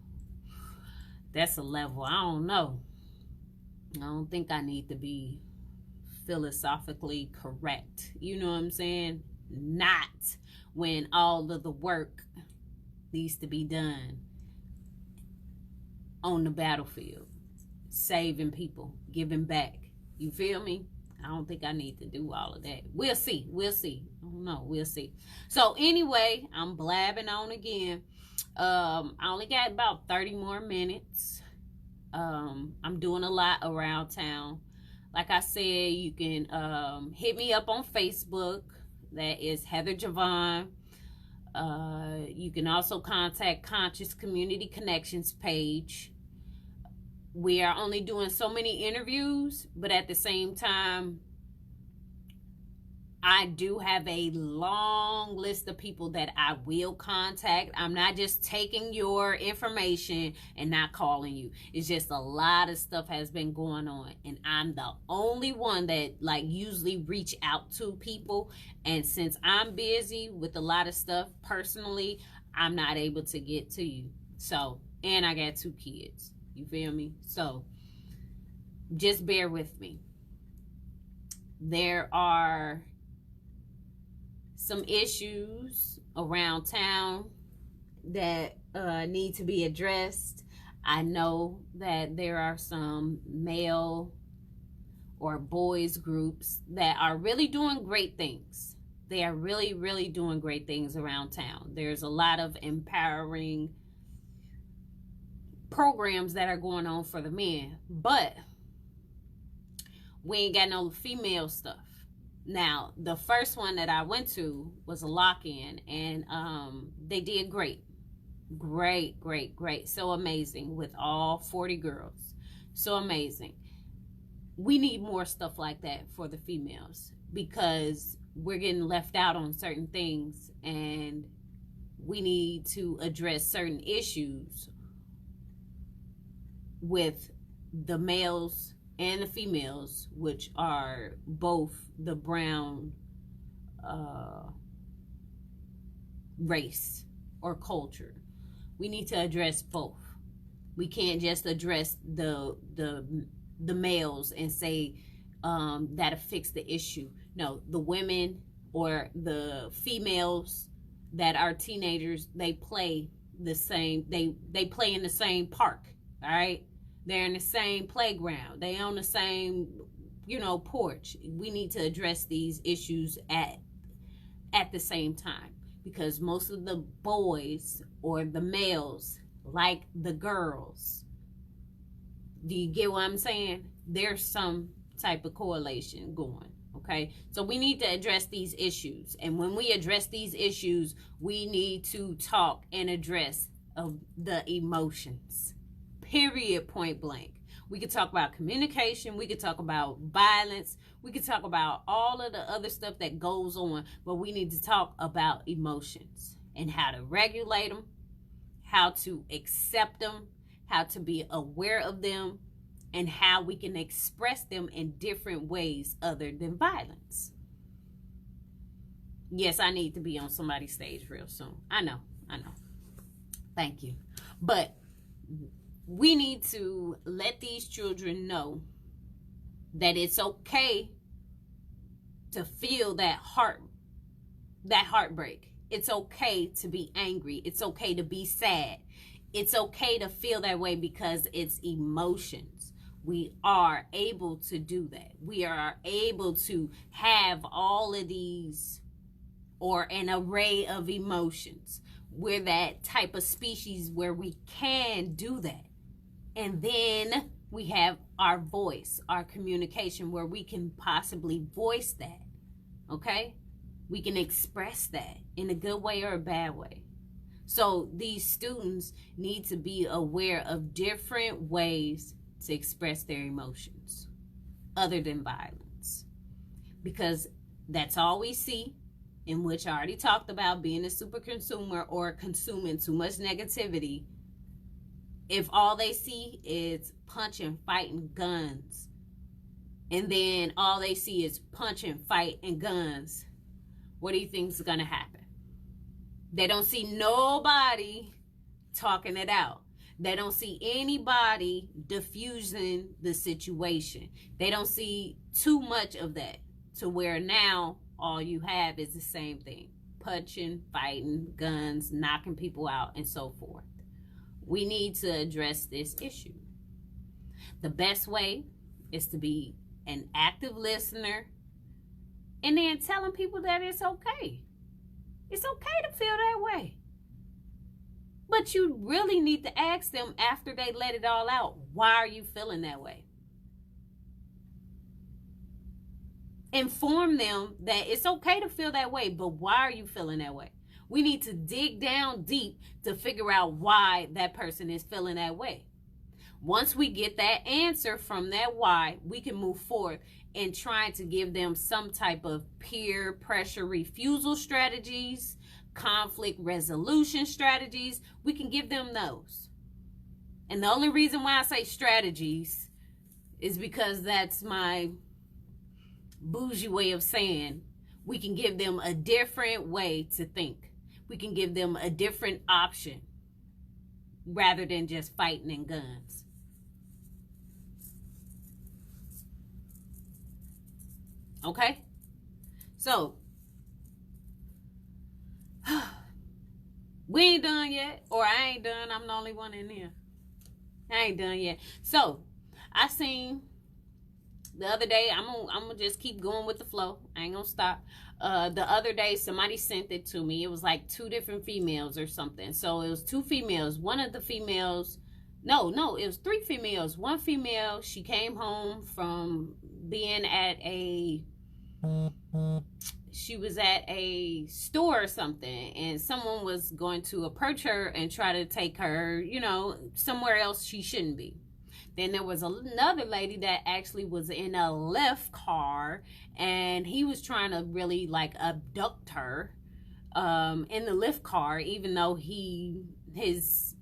That's a level. I don't know. I don't think I need to be philosophically correct. You know what I'm saying? Not when all of the work needs to be done on the battlefield. Saving people. Giving back. You feel me? I don't think I need to do all of that. We'll see. We'll see. I don't know. We'll see. So anyway, I'm blabbing on again. I only got about 30 more minutes. I'm doing a lot around town. Like I said, you can hit me up on Facebook. That is Heather Javon. You can also contact Conscious Community Connections page. We are only doing so many interviews, but at the same time, I do have a long list of people that I will contact. I'm not just taking your information and not calling you. It's just a lot of stuff has been going on, and I'm the only one that like usually reach out to people. And since I'm busy with a lot of stuff personally, I'm not able to get to you. So, and I got 2 kids. You feel me? So, just bear with me. There are some issues around town that need to be addressed. I know that there are some male or boys groups that are really doing great things. They are really, really doing great things around town. There's a lot of empowering programs that are going on for the men, but we ain't got no female stuff. Now, the first one that I went to was a lock-in, and they did great. Great, great, great. So amazing with all 40 girls. So amazing. We need more stuff like that for the females because we're getting left out on certain things, and we need to address certain issues with the males and the females, which are both the brown race or culture. We need to address both. We can't just address the males and say that'll fix the issue. No, the women or the females that are teenagers, they play the same. They play in the same park. All right, they're in the same playground. They on the same, porch. We need to address these issues at the same time, because most of the boys or the males like the girls. Do you get what I'm saying? There's some type of correlation going. Okay, so we need to address these issues, and when we address these issues, we need to talk and address the emotions. Period. Point blank. We could talk about communication. We could talk about violence. We could talk about all of the other stuff that goes on, but we need to talk about emotions and how to regulate them, how to accept them, how to be aware of them, and how we can express them in different ways other than violence. Yes, I need to be on somebody's stage real soon. I know. Thank you. But we need to let these children know that it's okay to feel that heartbreak. It's okay to be angry. It's okay to be sad. It's okay to feel that way because it's emotions. We are able to do that. We are able to have all of these, or an array of emotions. We're that type of species where we can do that. And then we have our voice, our communication, where we can possibly voice that. Okay? We can express that in a good way or a bad way. So these students need to be aware of different ways to express their emotions other than violence, because that's all we see, in which I already talked about being a super consumer or consuming too much negativity. If all they see is punching, fighting, guns, and then all they see is punching, fight, and guns, what do you think is going to happen? They don't see nobody talking it out. They don't see anybody diffusing the situation. They don't see too much of that, to where now all you have is the same thing. Punching, fighting, guns, knocking people out, and so forth. We need to address this issue. The best way is to be an active listener, and then telling people that it's okay. It's okay to feel that way. But you really need to ask them after they let it all out, why are you feeling that way? Inform them that it's okay to feel that way, but why are you feeling that way? We need to dig down deep to figure out why that person is feeling that way. Once we get that answer from that why, we can move forward in trying to give them some type of peer pressure refusal strategies, conflict resolution strategies. We can give them those. And the only reason why I say strategies is because that's my bougie way of saying we can give them a different way to think. We can give them a different option rather than just fighting and guns. Okay? So, we ain't done yet, or I ain't done. I'm the only one in here. I ain't done yet. So, I seen the other day, I'm gonna just keep going with the flow. I ain't gonna stop. The other day, somebody sent it to me. It was like 2 different females or something. So, it was 2 females. One of the females, no, it was 3 females. One female, she came home from being at she was at a store or something, and someone was going to approach her and try to take her, you know, somewhere else she shouldn't be. Then there was another lady that actually was in a Lyft car, and he was trying to really like abduct her in the Lyft car, even though his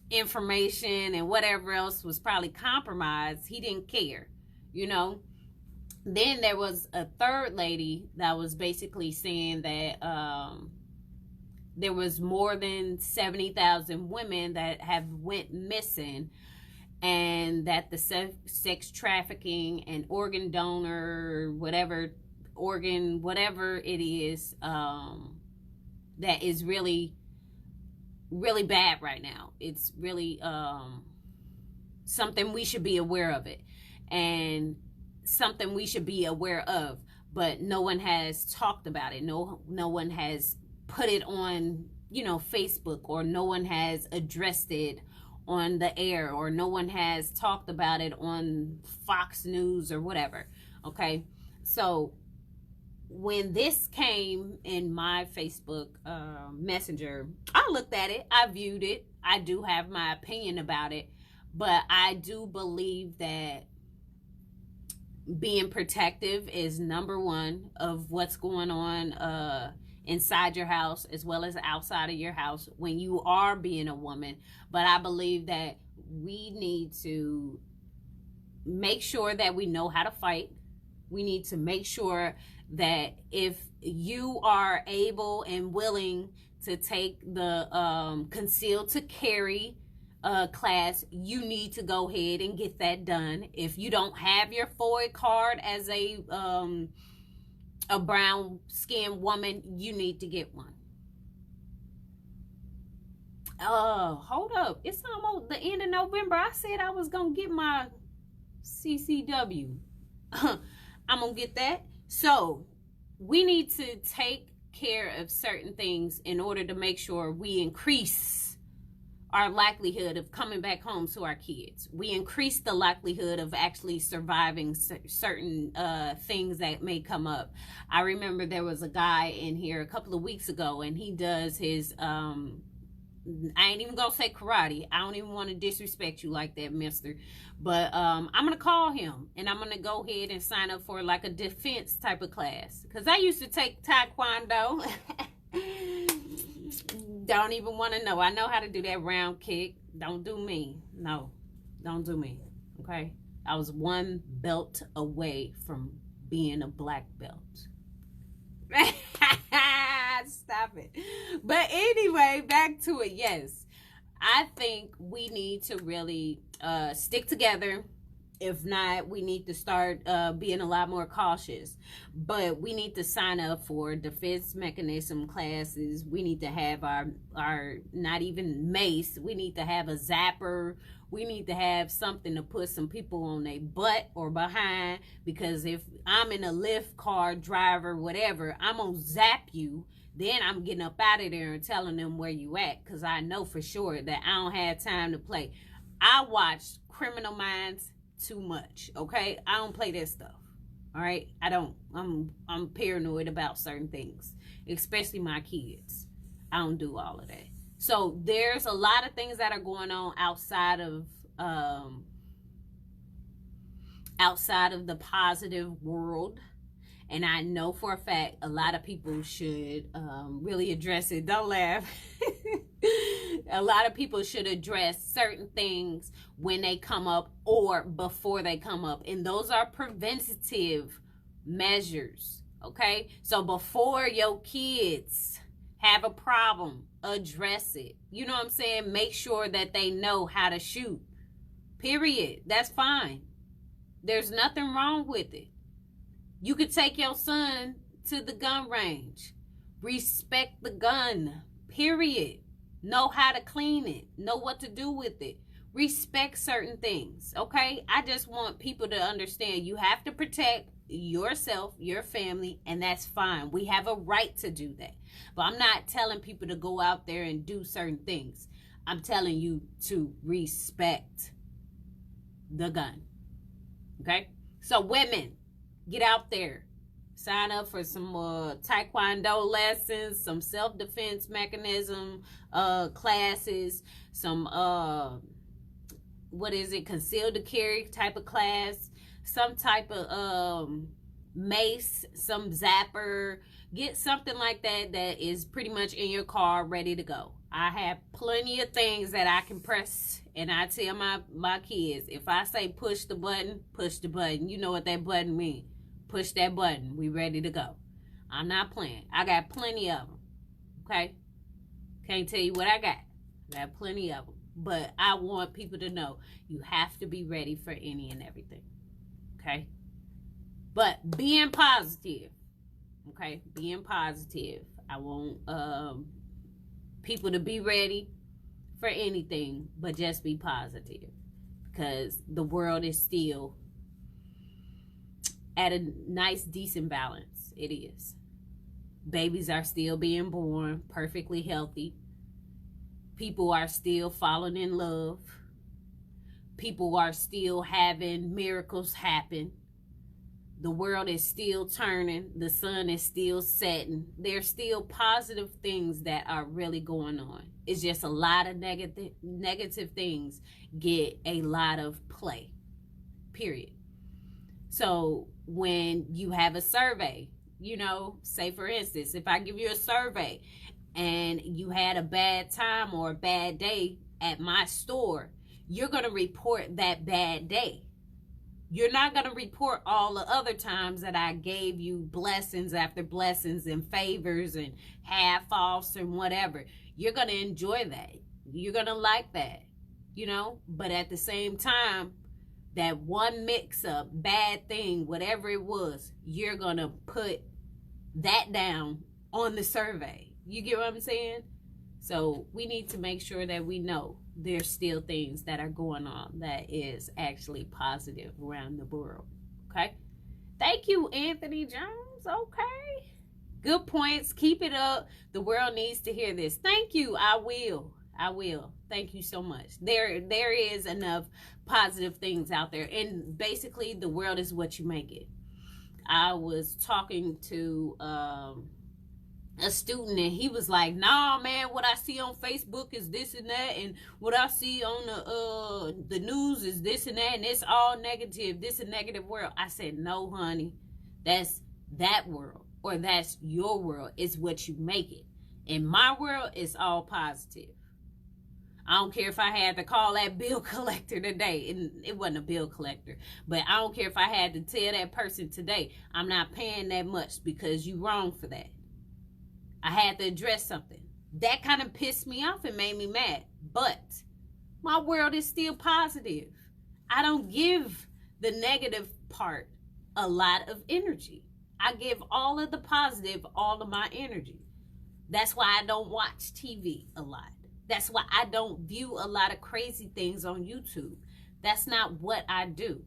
information and whatever else was probably compromised. He didn't care, you know. Then there was a third lady that was basically saying that there was more than 70,000 women that have went missing, and that the sex trafficking and organ donor, whatever it is, that is really, really bad right now. It's really something we should be aware of it, and something we should be aware of, but no one has talked about it. No one has put it on, you know, Facebook, or no one has addressed it on the air, or no one has talked about it on Fox News or whatever. Okay, so when this came in my Facebook Messenger, I looked at it, I viewed it, I do have my opinion about it, but I do believe that being protective is number one of what's going on inside your house as well as outside of your house when you are being a woman. But I believe that we need to make sure that we know how to fight. We need to make sure that if you are able and willing to take the concealed to carry class, you need to go ahead and get that done. If you don't have your FOID card as a brown skinned woman, you need to get one. Hold up, it's almost the end of November. I said I was gonna get my CCW. I'm gonna get that. So we need to take care of certain things in order to make sure we increase our likelihood of coming back home to our kids. We increase the likelihood of actually surviving certain things that may come up. I remember there was a guy in here a couple of weeks ago, and he does his I ain't even gonna say karate. I don't even want to disrespect you like that, mister. But I'm gonna call him, and I'm gonna go ahead and sign up for like a defense type of class, because I used to take taekwondo. Don't even want to know. I know how to do that round kick. Don't do me. No, don't do me. Okay, I was one belt away from being a black belt. Stop it. But anyway, back to it. Yes, I think we need to really stick together. If not, we need to start being a lot more cautious. But we need to sign up for defense mechanism classes. We need to have our not even mace. We need to have a zapper. We need to have something to put some people on their butt or behind. Because if I'm in a Lyft car, driver, whatever, I'm going to zap you. Then I'm getting up out of there and telling them where you at. Because I know for sure that I don't have time to play. I watched Criminal Minds too much, okay? I don't play that stuff, all right? I don't. I'm paranoid about certain things, especially my kids. I don't do all of that. So there's a lot of things that are going on outside of the positive world. And I know for a fact a lot of people should really address it. Don't laugh. A lot of people should address certain things when they come up or before they come up. And those are preventative measures, okay? So before your kids have a problem, address it. You know what I'm saying? Make sure that they know how to shoot. Period. That's fine. There's nothing wrong with it. You could take your son to the gun range. Respect the gun. Period. Know how to clean it. Know what to do with it. Respect certain things. Okay? I just want people to understand you have to protect yourself, your family, and that's fine. We have a right to do that. But I'm not telling people to go out there and do certain things. I'm telling you to respect the gun. Okay? So women, get out there. Sign up for some taekwondo lessons, some self-defense mechanism classes, some concealed to carry type of class, some type of mace, some zapper. Get something like that is pretty much in your car ready to go. I have plenty of things that I can press, and I tell my kids, if I say push the button, push the button. You know what that button means. Push that button. We ready to go. I'm not playing. I got plenty of them. Okay? Can't tell you what I got. I got plenty of them. But I want people to know you have to be ready for any and everything. Okay? But being positive. Okay? Being positive. I want people to be ready for anything, but just be positive. Because the world is still at a nice, decent balance. It is. Babies are still being born perfectly healthy. People are still falling in love. People are still having miracles happen. The world is still turning. The sun is still setting. There's still positive things that are really going on. It's just a lot of negative things get a lot of play. Period. So when you have a survey, say for instance, if I give you a survey and you had a bad time or a bad day at my store, you're going to report that bad day. You're not going to report all the other times that I gave you blessings after blessings and favors and half-offs and whatever. You're going to enjoy that. You're going to like that, But at the same time, that one mix-up, bad thing, whatever it was, you're going to put that down on the survey. You get what I'm saying? So we need to make sure that we know there's still things that are going on that is actually positive around the world. Okay? Thank you, Anthony Jones. Okay. Good points. Keep it up. The world needs to hear this. Thank you. I will. Thank you so much. There is enough positive things out there. And basically, the world is what you make it. I was talking to a student, and he was like, nah, man, what I see on Facebook is this and that, and what I see on the news is this and that, and it's all negative. This is a negative world. I said, no, honey, that's that world, or that's your world. It's what you make it. In my world, it's all positive. I don't care if I had to call that bill collector today. And it wasn't a bill collector. But I don't care if I had to tell that person today, I'm not paying that much because you wrong for that. I had to address something. That kind of pissed me off and made me mad. But my world is still positive. I don't give the negative part a lot of energy. I give all of the positive all of my energy. That's why I don't watch TV a lot. That's why I don't view a lot of crazy things on YouTube. That's not what I do.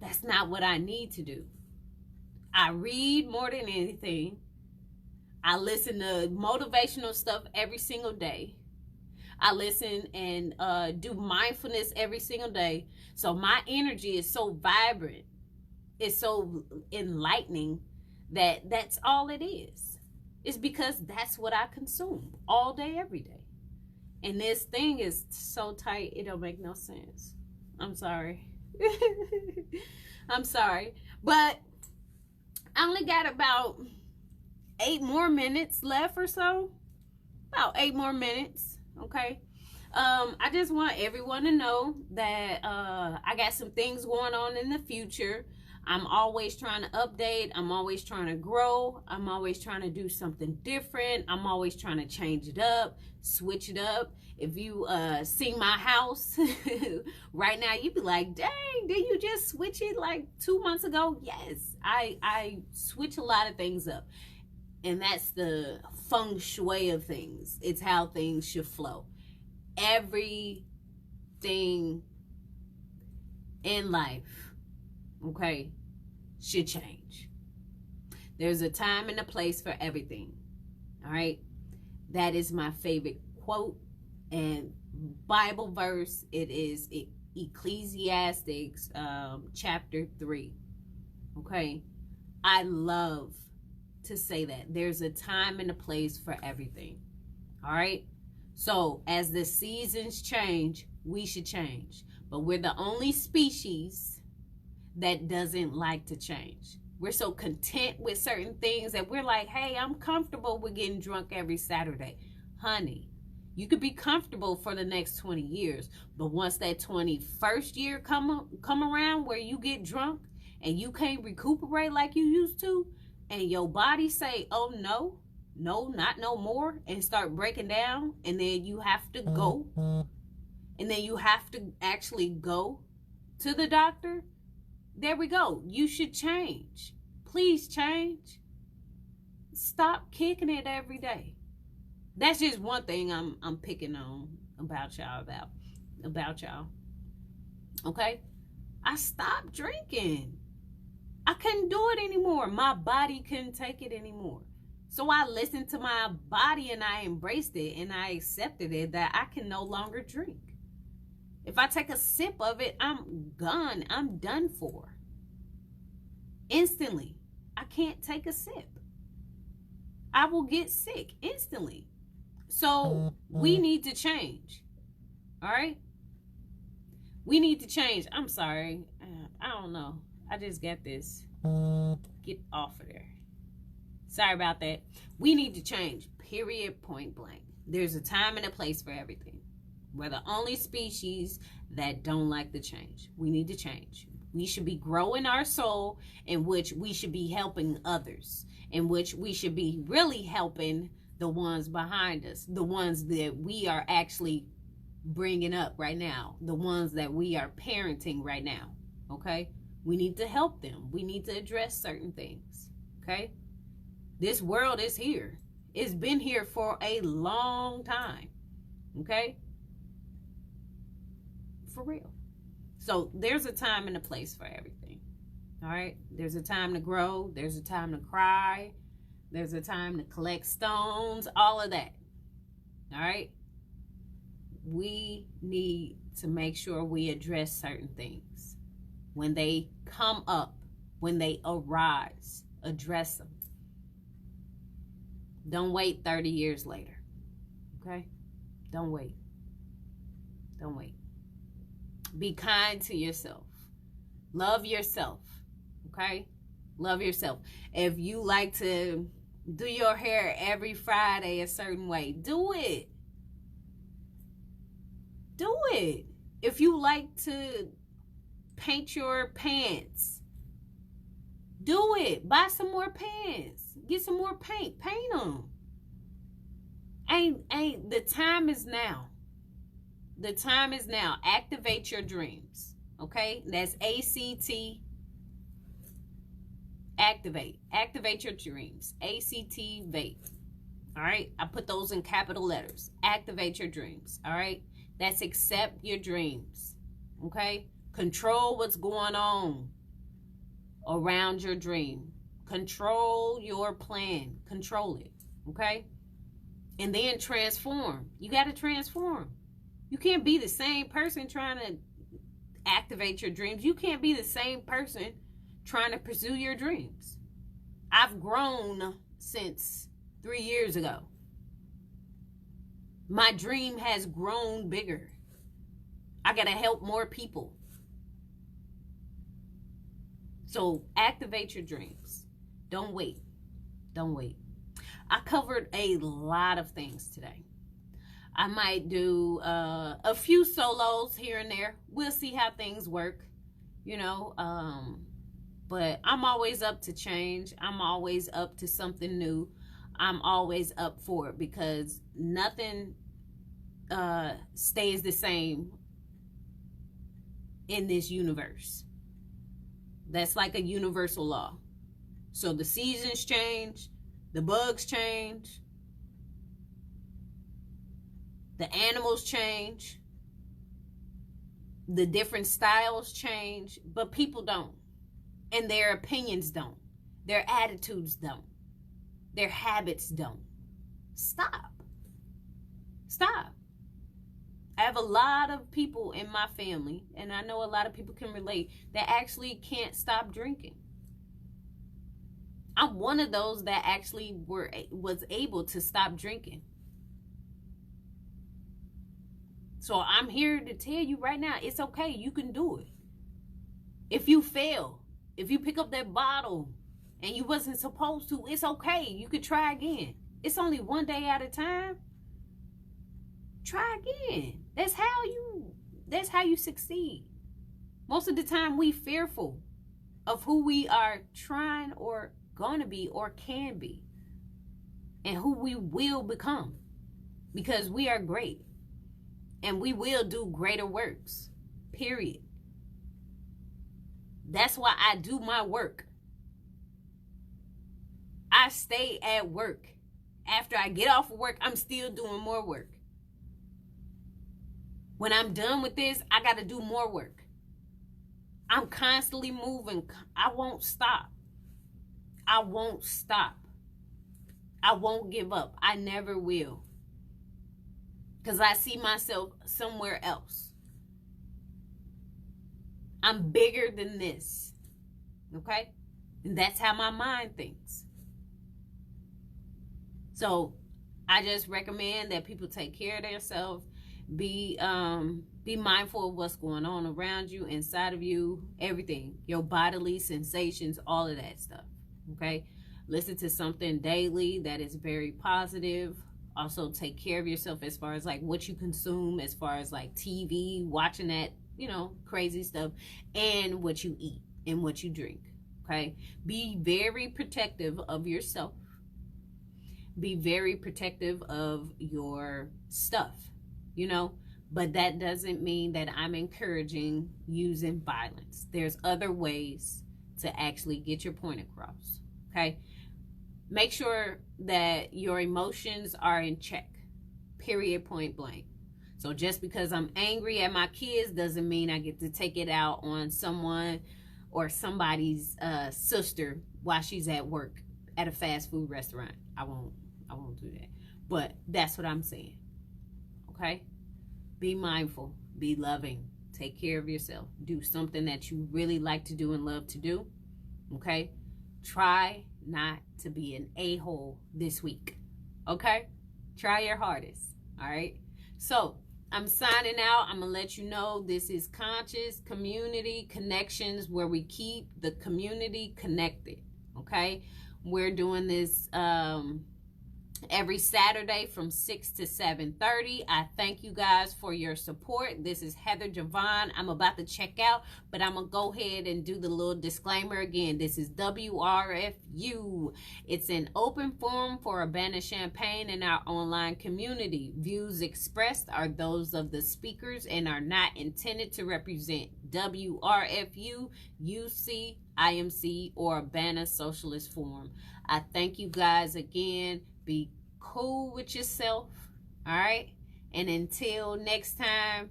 That's not what I need to do. I read more than anything. I listen to motivational stuff every single day. I listen and do mindfulness every single day. So my energy is so vibrant. It's so enlightening that that's all it is. It's because that's what I consume all day, every day. And this thing is so tight, it don't make no sense. I'm sorry. I'm sorry. But I only got about 8 more minutes left or so. About 8 more minutes. Okay. I just want everyone to know that I got some things going on in the future. I'm always trying to update. I'm always trying to grow. I'm always trying to do something different. I'm always trying to change it up, switch it up. If you see my house right now, you'd be like, dang, did you just switch it like 2 months ago? Yes, I switch a lot of things up. And that's the feng shui of things. It's how things should flow. Everything in life, okay, should change. There's a time and a place for everything. All right. That is my favorite quote and Bible verse. It is Ecclesiastes chapter 3. Okay. I love to say that there's a time and a place for everything. All right. So as the seasons change, we should change. But we're the only species that doesn't like to change. We're so content with certain things that we're like, hey, I'm comfortable with getting drunk every Saturday. Honey, you could be comfortable for the next 20 years. But once that 21st year come around where you get drunk and you can't recuperate like you used to, and your body say, oh, no, not no more, and start breaking down, and then you have to go, and then you have to actually go to the doctor. There we go. You should change. Please change. Stop kicking it every day. That's just one thing I'm picking on about y'all. Okay? I stopped drinking. I couldn't do it anymore. My body couldn't take it anymore. So I listened to my body and I embraced it and I accepted it that I can no longer drink. If I take a sip of it, I'm gone. I'm done for. Instantly. I can't take a sip. I will get sick instantly. So we need to change. All right? We need to change. I'm sorry. I don't know. I just got this. Get off of there. Sorry about that. We need to change. Period. Point blank. There's a time and a place for everything. We're the only species that don't like the change. We need to change. We should be growing our soul, in which we should be helping others, in which we should be really helping the ones behind us, the ones that we are actually bringing up right now, the ones that we are parenting right now. Okay? We need to help them. We need to address certain things. Okay? This world is here. It's been here for a long time. Okay? For real. So there's a time and a place for everything. All right? There's a time to grow. There's a time to cry. There's a time to collect stones. All of that. All right? We need to make sure we address certain things. When they come up, when they arise, address them. Don't wait 30 years later. Okay? Don't wait. Don't wait. Be kind to yourself. Love yourself. Okay? Love yourself. If you like to do your hair every Friday a certain way, do it. Do it. If you like to paint your pants, do it. Buy some more pants. Get some more paint. Paint them. Ain't the time is now. The time is now. Activate your dreams. Okay? That's ACT. Activate. Activate your dreams. ACT vape. All right? I put those in capital letters. Activate your dreams. All right? That's accept your dreams. Okay? Control what's going on around your dream. Control your plan. Control it. Okay? And then transform. You got to transform. You can't be the same person trying to activate your dreams. You can't be the same person trying to pursue your dreams. I've grown since 3 years ago. My dream has grown bigger. I got to help more people. So activate your dreams. Don't wait. Don't wait. I covered a lot of things today. I might do a few solos here and there. We'll see how things work, you know. But I'm always up to change. I'm always up to something new. I'm always up for it because nothing stays the same in this universe. That's like a universal law. So the seasons change, the bugs change, the animals change, the different styles change, but people don't. And their opinions don't. Their attitudes don't. Their habits don't. Stop. Stop. I have a lot of people in my family, and I know a lot of people can relate, that actually can't stop drinking. I'm one of those that actually was able to stop drinking. So I'm here to tell you right now, it's okay. You can do it. If you fail, if you pick up that bottle and you wasn't supposed to, it's okay. You could try again. It's only one day at a time. Try again. That's how you succeed. Most of the time we fearful of who we are trying or gonna be or can be and who we will become, because we are great and we will do greater works, period. That's why I do my work. I stay at work. After I get off of work, I'm still doing more work. When I'm done with this, I got to do more work. I'm constantly moving. I won't stop. I won't stop. I won't give up. I never will. Because I see myself somewhere else. I'm bigger than this. Okay? And that's how my mind thinks. So I just recommend that people take care of themselves. Be mindful of what's going on around you, inside of you, everything, your bodily sensations, all of that stuff. Okay, listen to something daily that is very positive. Also take care of yourself as far as like what you consume, as far as like TV, watching that, crazy stuff, and what you eat and what you drink. Okay, be very protective of yourself. Be very protective of your stuff. But that doesn't mean that I'm encouraging using violence. There's other ways to actually get your point across. Okay? Make sure that your emotions are in check. Period, point blank. So just because I'm angry at my kids doesn't mean I get to take it out on someone or somebody's sister while she's at work at a fast food restaurant. I won't do that. But that's what I'm saying. Okay? Be mindful. Be loving. Take care of yourself. Do something that you really like to do and love to do. Okay? Try not to be an a-hole this week. Okay? Try your hardest. All right? So, I'm signing out. I'm going to let you know this is Conscious Community Connections, where we keep the community connected. Okay? We're doing this every Saturday from 6 to 7:30. I thank you guys for your support. This is Heather Javon. I'm about to check out, but I'm going to go ahead and do the little disclaimer again. This is WRFU. It's an open forum for Urbana-Champaign and our online community. Views expressed are those of the speakers and are not intended to represent WRFU, UC, IMC, or Urbana Socialist Forum. I thank you guys again. Be cool with yourself, all right? And until next time,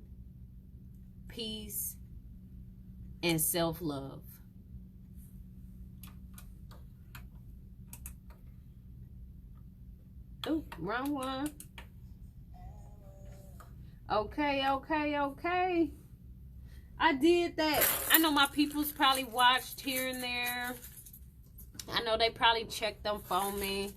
peace and self-love. Oh, wrong one. Okay. I did that. I know my people's probably watched here and there. I know they probably checked them for me.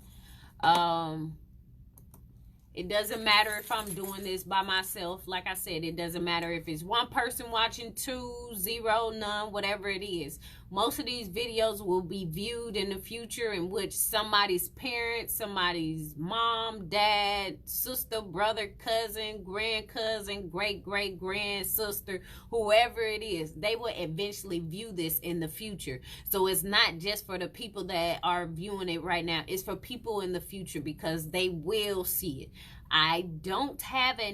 It doesn't matter if I'm doing this by myself. Like I said, it doesn't matter if it's one person watching, 2, 0, none, whatever it is. Most of these videos will be viewed in the future in which somebody's parents, somebody's mom, dad, sister, brother, cousin, great-great-grandsister, whoever it is, they will eventually view this in the future. So it's not just for the people that are viewing it right now. It's for people in the future because they will see it. I don't have a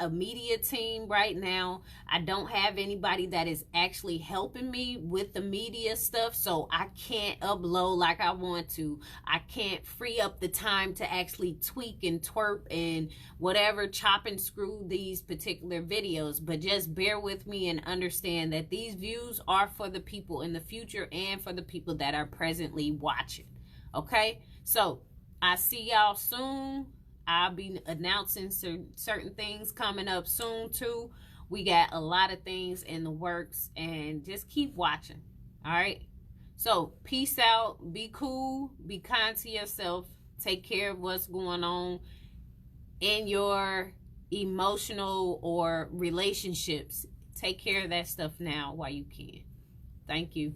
media team right now. I don't have anybody that is actually helping me with the media stuff, so I can't upload like I want to. I can't free up the time to actually tweak and twerp and whatever, chop and screw these particular videos. But just bear with me and understand that these views are for the people in the future and for the people that are presently watching. Okay? So, I see y'all soon. I'll be announcing certain things coming up soon too. We got a lot of things in the works, and just keep watching. All right. So peace out, be cool, be kind to yourself, take care of what's going on in your emotional or relationships. Take care of that stuff now while you can. Thank you.